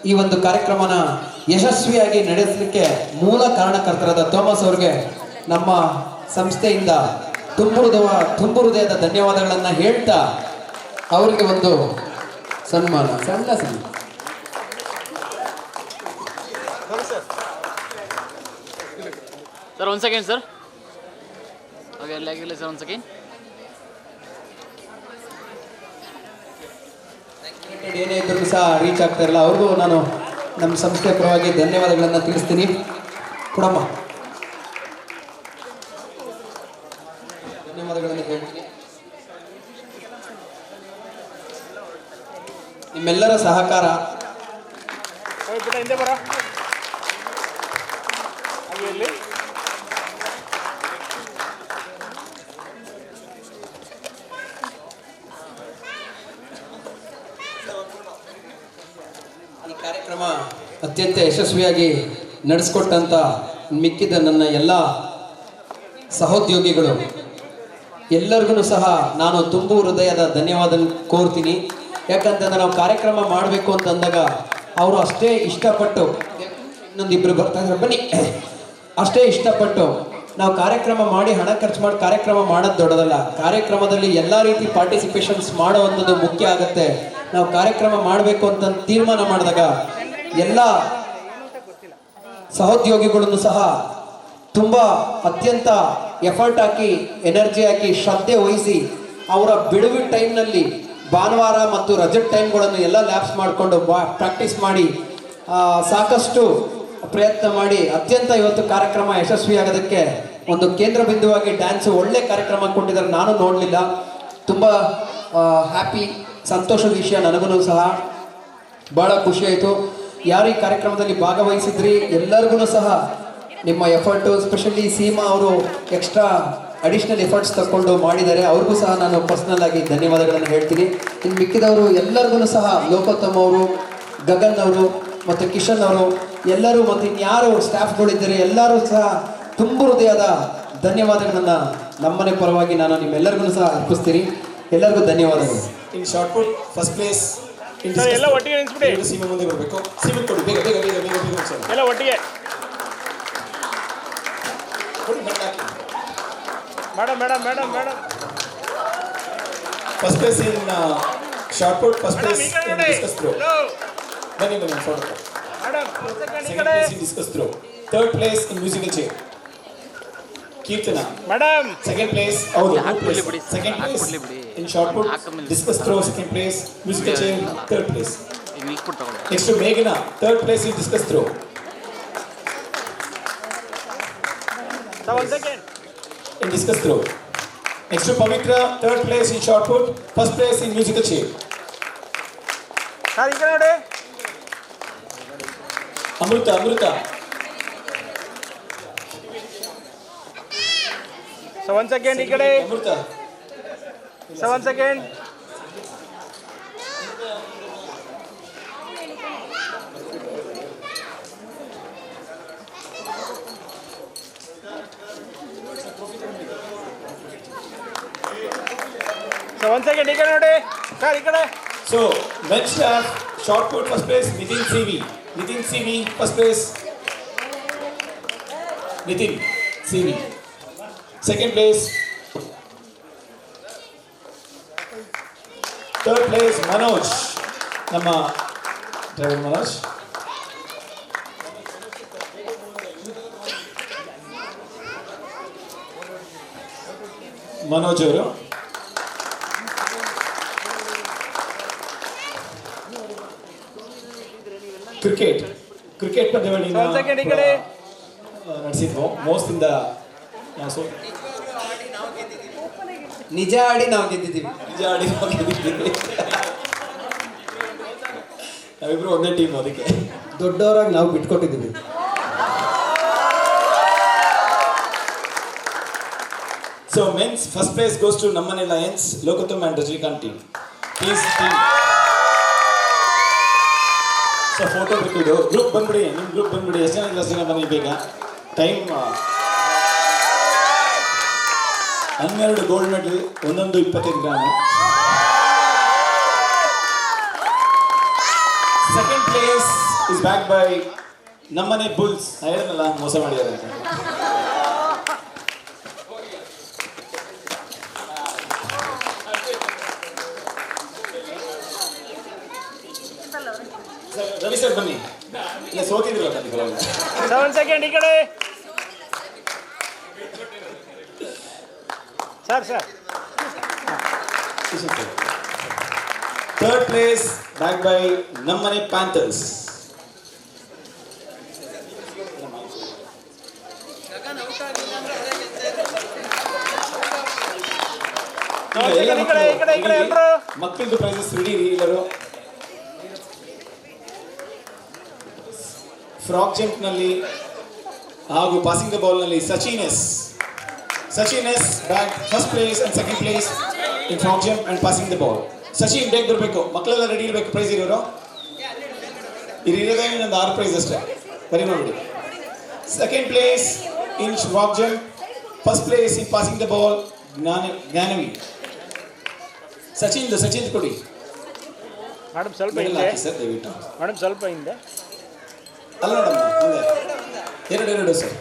ಈ ಒಂದು ಕಾರ್ಯಕ್ರಮನ ಯಶಸ್ವಿಯಾಗಿ ನಡೆಸಲಿಕ್ಕೆ ಮೂಲ ಕಾರಣಕರ್ತರಾದ ಥೋಮಸ್ ಅವ್ರಿಗೆ ನಮ್ಮ ಸಂಸ್ಥೆಯಿಂದ ತುಂಬು ಹೃದಯದ ಧನ್ಯವಾದಗಳನ್ನು ಹೇಳ್ತಾ ಅವರಿಗೆ ಒಂದು ಸನ್ಮಾನ, ಸಣ್ಣ ಸನ್ಮಾನ. Sir 1 second sir. ಓಕೆ, ಆಗಿಲ್ಲ ಸರ್ 1 ಸೆಕೆಂಡ್. ಏನೇ ಇದ್ರೂ ಸಹ ರೀಚ್ ಆಗ್ತಾ ಇರಲ್ಲ, ಅವ್ರಿಗೂ ನಾನು ನಮ್ಮ ಸಂಸ್ಥೆ ಪರವಾಗಿ ಧನ್ಯವಾದಗಳನ್ನು ತಿಳಿಸ್ತೀನಿ. ಕೊಡಮ್ಮ, ಧನ್ಯವಾದಗಳನ್ನು ಹೇಳ್ತೀನಿ. ನಿಮ್ಮೆಲ್ಲರ ಸಹಕಾರ ಈ ಕಾರ್ಯಕ್ರಮ ಅತ್ಯಂತ ಯಶಸ್ವಿಯಾಗಿ ನಡೆಸ್ಕೊಟ್ಟಂತ ಮಿಕ್ಕಿದ ನನ್ನ ಎಲ್ಲ ಸಹೋದ್ಯೋಗಿಗಳು ಎಲ್ಲರಿಗೂ ಸಹ ನಾನು ತುಂಬು ಹೃದಯದ ಧನ್ಯವಾದ ಕೋರ್ತೀನಿ. ಯಾಕಂತಂದ್ರೆ ನಾವು ಕಾರ್ಯಕ್ರಮ ಮಾಡಬೇಕು ಅಂತಂದಾಗ ಅವರು ಅಷ್ಟೇ ಇಷ್ಟಪಟ್ಟು, ಇನ್ನೊಂದಿಬ್ಬರು ಬರ್ತಾ ಇದ್ದಾರೆ ಬನ್ನಿ, ಅಷ್ಟೇ ಇಷ್ಟಪಟ್ಟು ನಾವು ಕಾರ್ಯಕ್ರಮ ಮಾಡಿ ಹಣ ಖರ್ಚು ಮಾಡಿ ಕಾರ್ಯಕ್ರಮ ಮಾಡೋದು ದೊಡ್ಡದಲ್ಲ. ಕಾರ್ಯಕ್ರಮದಲ್ಲಿ ಎಲ್ಲ ರೀತಿ ಪಾರ್ಟಿಸಿಪೇಷನ್ಸ್ ಮಾಡೋ ಅನ್ನೋದು ಮುಖ್ಯ ಆಗುತ್ತೆ. ನಾವು ಕಾರ್ಯಕ್ರಮ ಮಾಡಬೇಕು ಅಂತ ತೀರ್ಮಾನ ಮಾಡಿದಾಗ ಎಲ್ಲ ಸಹೋದ್ಯೋಗಿಗಳನ್ನು ಸಹ ತುಂಬ ಅತ್ಯಂತ ಎಫರ್ಟ್ ಹಾಕಿ, ಎನರ್ಜಿ ಹಾಕಿ, ಶ್ರದ್ಧೆ ವಹಿಸಿ ಅವರ ಬಿಡುವಿನ ಟೈಮ್ನಲ್ಲಿ ಭಾನುವಾರ ಮತ್ತು ರಜದ ಟೈಮ್ಗಳನ್ನು ಎಲ್ಲ ಲ್ಯಾಬ್ಸ್ ಮಾಡಿಕೊಂಡು ಪ್ರಾಕ್ಟೀಸ್ ಮಾಡಿ ಸಾಕಷ್ಟು ಪ್ರಯತ್ನ ಮಾಡಿ ಅತ್ಯಂತ ಇವತ್ತು ಕಾರ್ಯಕ್ರಮ ಯಶಸ್ವಿಯಾಗೋದಕ್ಕೆ ಒಂದು ಕೇಂದ್ರ ಬಿಂದುವಾಗಿ ಡ್ಯಾನ್ಸು ಒಳ್ಳೆ ಕಾರ್ಯಕ್ರಮ ಕೊಟ್ಟಿದ್ದಾರೆ. ನಾನು ನೋಡಲಿಲ್ಲ, ತುಂಬ ಹ್ಯಾಪಿ, ಸಂತೋಷದ ವಿಷಯ. ನನಗೂ ಸಹ ಭಾಳ ಖುಷಿ ಆಯಿತು. ಯಾರು ಈ ಕಾರ್ಯಕ್ರಮದಲ್ಲಿ ಭಾಗವಹಿಸಿದ್ರಿ ಎಲ್ಲರಿಗೂ ಸಹ ನಿಮ್ಮ ಎಫರ್ಟು, ಸ್ಪೆಷಲಿ ಸೀಮಾ ಅವರು ಎಕ್ಸ್ಟ್ರಾ ಅಡಿಷ್ನಲ್ ಎಫರ್ಟ್ಸ್ ತಗೊಂಡು ಮಾಡಿದ್ದಾರೆ, ಅವ್ರಿಗೂ ಸಹ ನಾನು ಪರ್ಸ್ನಲ್ ಆಗಿ ಧನ್ಯವಾದಗಳನ್ನು ಹೇಳ್ತೀನಿ. ಇನ್ನು ಮಿಕ್ಕಿದವರು ಎಲ್ಲರಿಗೂ ಸಹ ಲೋಕೋತ್ತಮ್ ಅವರು, ಗಗನ್ ಅವರು ಮತ್ತು ಕಿಶನ್ ಅವರು ಎಲ್ಲರೂ ಮತ್ತು ಇನ್ಯಾರು ಸ್ಟಾಫ್ಗಳಿದ್ದಾರೆ ಎಲ್ಲರೂ ಸಹ ತುಂಬು ಹೃದಯದ ಧನ್ಯವಾದಗಳನ್ನು ನಮ್ಮನೆ ಪರವಾಗಿ ನಾನು ನಿಮ್ಮೆಲ್ಲರಿಗೂ ಸಹ ಅರ್ಪಿಸ್ತೀನಿ. ಎಲ್ಲರಿಗೂ ಧನ್ಯವಾದಗಳು. ಇನ್ ಶಾರ್ಟ್ ಪುಟ್ ಫಸ್ಟ್ ಪ್ಲೇಸ್ ಎಲ್ಲ ಒಟ್ಟಿಗೆ ನೆನೆಸ್ಬಿಡಿ. ಸೀಮಾ ಮುಂದೆ ಬರಬೇಕು. ಸೀಮಾ ಕೊಡಿ, ಬೇಗ ಬೇಗ ಬೇಗ ಬೇಗ ಬೇಗ ಎಲ್ಲ ಒಟ್ಟಿಗೆ madam. First place in shot put, first place in discus throw. ಬನ್ನಿ photo. Second place in discus throw. Third place in musical chair Keerthana madam. Second place second place in shot put, discus throw second place, musical chair third place. Next ಮೇಘನಾ third place in discus throw. In discus throw. Next to Pavitra, third place in shot put, first place in musical chair. Amrutha so 1 second ಈ ಕಡೆ. Amrutha so 1 second. So 1 second ಈ ಕಡೆ ನೋಡಿ sir, ಈ ಕಡೆ. So, men's staff, shot put first place, Nitin CV, first place. Nitin CV. Second place. Third place, Manoj. Namma driver Manoj. Manoj ಅವರು cricket ಪಂದ್ಯಾವಳಿ ನಡೆಸಿದ್ವು. Most ಇಂದ ನಿಜ ಆಡಿ ನಾವು ಗೆದ್ದಿದ್ದೀವಿ. ನಾವಿಬ್ರು ಒಂದೇ ಟೀಮ್, ಅದಕ್ಕೆ ದೊಡ್ಡವರಾಗಿ ನಾವು ಬಿಟ್ಕೊಟ್ಟಿದ್ದೀವಿ. So men's first place goes to Nammane Lions, Lokatham and Rajnikant team. Please team. So photo ಬಿಟ್ಟಿದ್ದು ಗ್ರೂಪ್ ಬಂದ್ಬಿಡಿ, ನಿಮ್ಮ ಗ್ರೂಪ್ ಬಂದ್ಬಿಡಿ. ಎಷ್ಟು ಜನ ಬನ್ನಿ ಬೇಗ. ಟೈಮ್ 12 ಗೋಲ್ಡ್ ಮೆಡಲ್, ಒಂದೊಂದು 25 gram. Second place is back by ನಮ್ಮನೆ ಬುಲ್ಸ್. ಹೇಳಿದ್ನಲ್ಲ ಮೋಸ ಮಾಡಿದ್ದಾರೆ ಅಂತ. ರವಿ ಸರ್ ಬನ್ನಿ, ಇಲ್ಲ ಸೋತಿದ್ರಲ್ಲ ನನಗೆ. 7 ಸೆಕೆಂಡ್ ಈ ಕಡೆ sir. Third place bagged by Nammane Panthers. ಮಕ್ಕಳದು ಪ್ರೈಸಸ್ ರೆಡಿ ಎಲ್ಲರೂ. ಫ್ರಾಕ್ ಜಂಪ್ ನಲ್ಲಿ ಹಾಗೂ ಪಾಸಿಂಗ್ ದ ಬಾಲ್ ನಲ್ಲಿ Sachin S bagged first place and second place in frog jump and passing the ball. Sachin ಬೇಗ ಬರಬೇಕು, ಮಕ್ಕಳೆಲ್ಲ ರೆಡಿ ಇರಬೇಕು. ಪ್ರೈಸ್ ಇರೋರು ಇರೋದೇ ಇನ್ನೊಂದು 6 ಪ್ರೈಸ್ ಅಷ್ಟೇ, ಬರೀ ಮಾಡ್ಬಿಡಿ. Second place in frog jump, first place in passing the ball Jnanavi. Sachin ಕೊಡಿ ಮೇಡಮ್, ಸ್ವಲ್ಪ ಹಿಂದೆ ಸರ್ ದಯವಿಟ್ಟು. ಮೇಡಮ್, ಸ್ವಲ್ಪ ಹಿಂದೆ. ಅಲ್ಲ ನೋಡಮ್ಮ, ಮುಂದೆ ಎರಡು sir.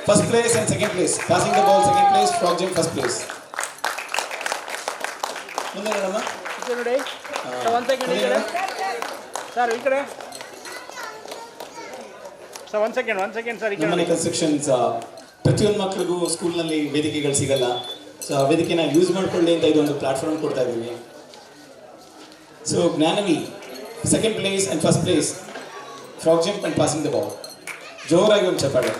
First place and second place, passing the ball second place, frog jump first place. ಮುಂದೆ ನೋಡಮ್ಮ ನೋಡಿ. 1 ಸೆಕೆಂಡ್ ಈ ಕಡೆ ಸರ್, ಈ ಕಡೆ. ಸರ್ 1 ಸೆಕೆಂಡ್ ಸರ್, ಈ ಕಡೆ. ನಮ್ಮನೆ ಕನ್ಸ್ಟ್ರಕ್ಷನ್ಸ್ ಪ್ರತಿಯೊಂದು ಮಕ್ಕಳಿಗೂ ಸ್ಕೂಲ್ನಲ್ಲಿ ವೇದಿಕೆಗಳು ಸಿಗಲ್ಲ. ಸೊ ಆ ವೇದಿಕೆನ ಯೂಸ್ ಮಾಡ್ಕೊಳ್ಳಿ ಅಂತ ಇದೊಂದು ಪ್ಲಾಟ್ಫಾರ್ಮ್ ಕೊಡ್ತಾ ಇದ್ದೀವಿ. So Jnanavi second place and first place, frog jump and passing the ball. ಜೋರಾಗಿ ಒಂದು ಚಪ್ಪಾಳೆ.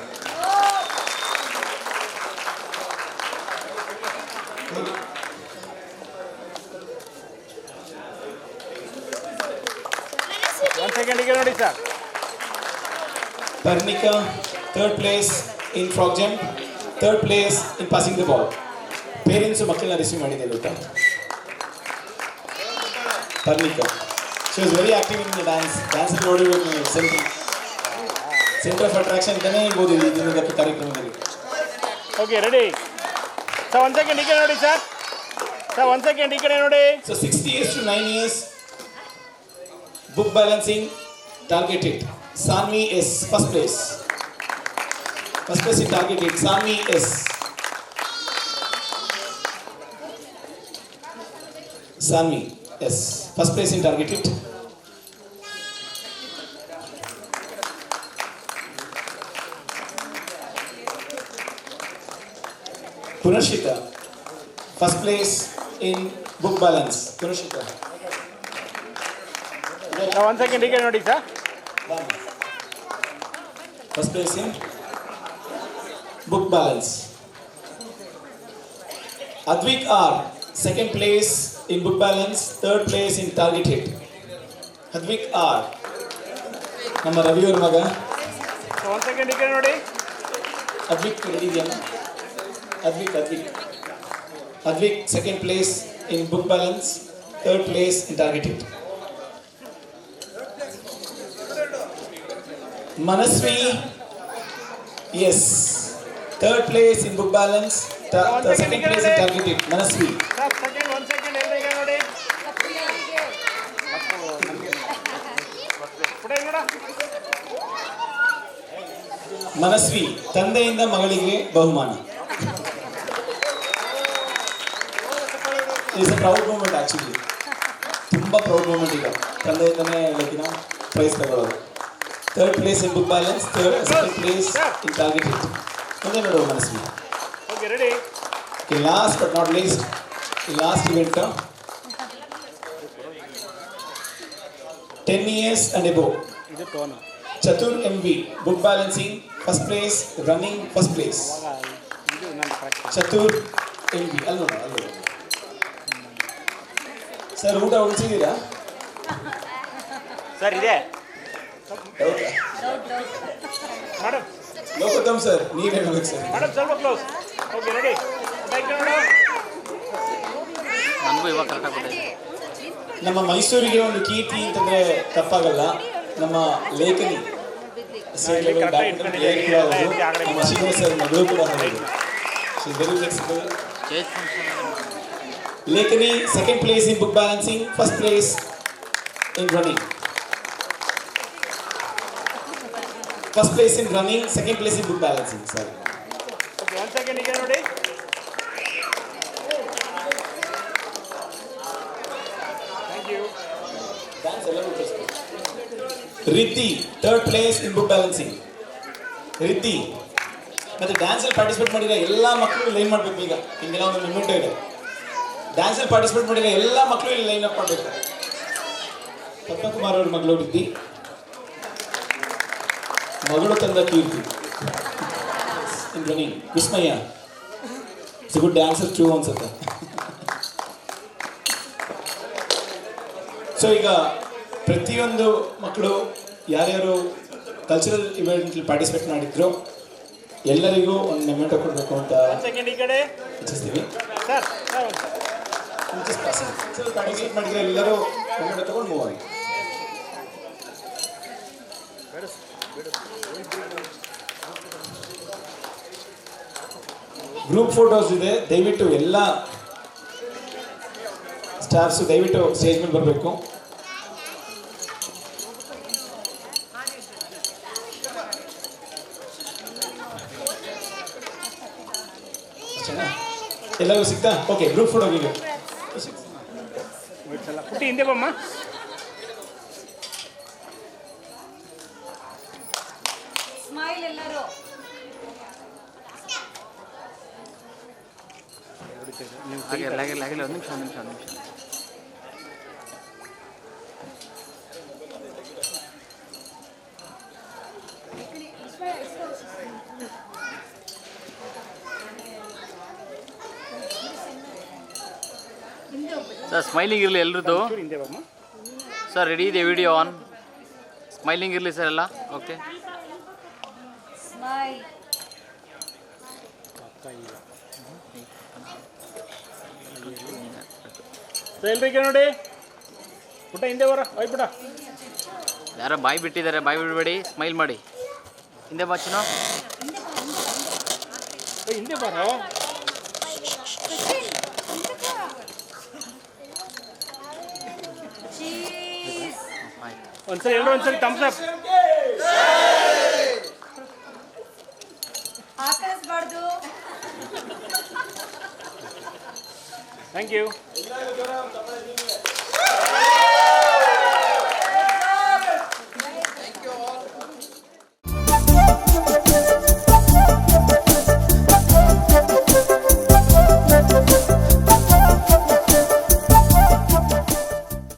ನೋಡಿ sir. Parnika, third place in frog jump, third place in passing the ball. Parents ಮಕ್ಕಳನ್ನ ರಿಸೀವ್ ಮಾಡಿದೆ ಗೊತ್ತಾ. Parnika, she was very active in the dance ನೋಡಿ centre of attraction ಅಂತಾನೆ ಹೇಳ್ಬೋದು ಈ ದಿನದ ಕಾರ್ಯಕ್ರಮದಲ್ಲಿ. Okay, ready. ಸರ್ 1 ಸೆಕೆಂಡ್ ಈ ಕಡೆ ನೋಡಿ ಸರ್. 1 ಸೆಕೆಂಡ್ ಈ ಕಡೆ ನೋಡಿ. So 60 years to 9 years, book balancing, target hit. Sanvi S, first place. First place in target hit, Sanvi S. Sanvi S, first place in target hit. Punashita, first place in book balance. Punashita. 1 second ಈ ಕಡೆ ನೋಡಿ sir. First place in book balance. Advik R, second place in book balance, third place in target hit. Advik R, ನಮ್ಮ ರವಿಯವ್ರ ಮಗ. ಒಂದು second ಈ ಕಡೆ ನೋಡಿ. Advik ready ಇದೆಯಾ? Advik second place in book balance, third place in target hit. Manasvi, yes, third place in book balance, second place in target hit. Manasvi. ಒಂದು second ಎಲ್ರಿಗೆ ನೋಡಿ. ಮನಸ್ವಿ, ತಂದೆಯಿಂದ ಮಗಳಿಗೆ ಬಹುಮಾನ. It's a proud moment actually. ತುಂಬಾ ಪ್ರೌಡ್ ಮೂಮೆಂಟ್ ಈಗ ತಂದೆಯಿಂದನೇ prize ತಗೊಳ್ಳೋದು. Third place in book balance, second place in target hit. ಮುಂದೆ ನೋಡುವ Manasvi. Okay ready. Last but not least, last event 10 years and above. ಇದು ಟೋನ್. Chatur MV, book balancing, first place, running, first place. Chatur MV, ಅಲ್ಲೋ sir, ಊಟ ಉಳಿಸಿದ್ದೀರಾ sir? ಇದೆ madam. ಲೋಕೋತ್ತಮ್ sir, ನೀವೇ ಹೇಳ್ಬೇಕು sir. Madam ಸ್ವಲ್ಪ ಕ್ಲೋಸ್. Okay ready. ನನಗೂ ಇವಾಗ ಕರೆಕ್ಟಾಗಿ ನಮ್ಮ ಮೈಸೂರಿಗೆ ಒಂದು ಕೀರ್ತಿ ಅಂತಂದ್ರೆ ತಪ್ಪಾಗಲ್ಲ. ನಮ್ಮ Lekhani state level badminton player ಕೂಡ ಹೌದು. ನಮ್ಮ ಶ್ರೀನಿವಾಸ್ ಸರ್ ಮಗಳು ಕೂಡ ಹೌದು. She is very flexible. Lekhani second place in book balancing, first place in running. First place in running, second place in book balancing. ಸರಿ, ಓಕೆ ಒಂದು ಸೆಕೆಂಡ್ ಈಗ ನೋಡಿ. Thank you. Riddhi third place in book balancing. Riddhi ಮತ್ತೆ ಡ್ಯಾನ್ಸಲ್ಲಿ participate ಮಾಡಿರೋ ಎಲ್ಲ ಮಕ್ಕಳು line ಮಾಡಬೇಕು. ಈಗ ಹಿಂಗೆಲ್ಲ ಒಂದು ಮೂಮೆಂಟ್ ಇದೆ. ಡ್ಯಾನ್ಸಲ್ಲಿ ಪಾರ್ಟಿಸಿಪೇಟ್ ಮಾಡಿರೋ ಎಲ್ಲ ಮಕ್ಕಳು ಇಲ್ಲಿ ಲೈನ್ ಅಪ್ ಮಾಡಬೇಕು. ಪದ್ಮಕುಮಾರ್ ಅವ್ರ ಮಗಳು ರಿದ್ದಿ, ಮಗಳು ತಂದ ಕೀರ್ತಿ in running. Vismaya it's good dancer true ಅನ್ಸುತ್ತೆ. ಸೊ ಈಗ ಪ್ರತಿಯೊಂದು ಮಕ್ಕಳು ಯಾರ್ಯಾರು ಕಲ್ಚರಲ್ ಇವೆಂಟ್ ಪಾರ್ಟಿಸಿಪೇಟ್ ಮಾಡಿದ್ರು ಎಲ್ಲರಿಗೂ ಒಂದು ಮೆಮೆಂಟೋ ಕೊಡಬೇಕು ಅಂತ ಇಚ್ಛಿಸ್ತೀವಿ. ಪಾರ್ಟಿಸಿಪೇಟ್ ಮಾಡಿದ್ರೆ ಎಲ್ಲರೂ ಮೆಮೆಂಟೋ ತಗೊಂಡು ಮೂವ್ ಆಗಿ. ಗ್ರೂಪ್ ಫೋಟೋಸ್ ಇದೆ, ದಯವಿಟ್ಟು ಎಲ್ಲ ಸ್ಟಾಫ್ಸ್ ದಯವಿಟ್ಟು ಸ್ಟೇಜ್ ಮೇಲೆ ಬರಬೇಕು. ಎಲ್ಲರೂ ಸಿಗ್ತಾ? ಓಕೆ, ಗ್ರೂಪ್ ಫೋಟೋ ಈಗ ಪುಟ್ಟಿ ಹಿಂದೆ ಬಮ್ಮ. ಸ್ಮೈಲ್ ಎಲ್ಲರೂ. ಆಗಿಲ್ಲ ಒಂದು ನಿಮಿಷ. ಸರ್ ಸ್ಮೈಲಿಂಗ್ ಇರಲಿ ಎಲ್ರದ್ದು. ಸರ್ ರೆಡಿ ಇದೆ ವಿಡಿಯೋ ಆನ್. ಸ್ಮೈಲಿಂಗ್ ಇರಲಿ ಸರ್ ಎಲ್ಲ. Okay smile. ಎಲ್ರಿಗೆ ನೋಡಿ. ಪುಟ್ಟ ಹಿಂದೆ ಬರ, ಪುಟ್ಟ. ಯಾರೋ ಬಾಯಿ ಬಿಟ್ಟಿದ್ದಾರೆ, ಬಾಯಿ ಬಿಡಬೇಡಿ, ಸ್ಮೈಲ್ ಮಾಡಿ. ಹಿಂದೆ ಬಾಚಿನೋ, ಹಿಂದೆ ಬರೋ. ಒಂದ್ಸರಿ ಎಲ್ಲರೂ ಒಂದ್ಸರಿ ಥಮ್ಸ್ ಅಪ್. ಹಾಕಿಸ್ಬಾರ್ದು. Thank you.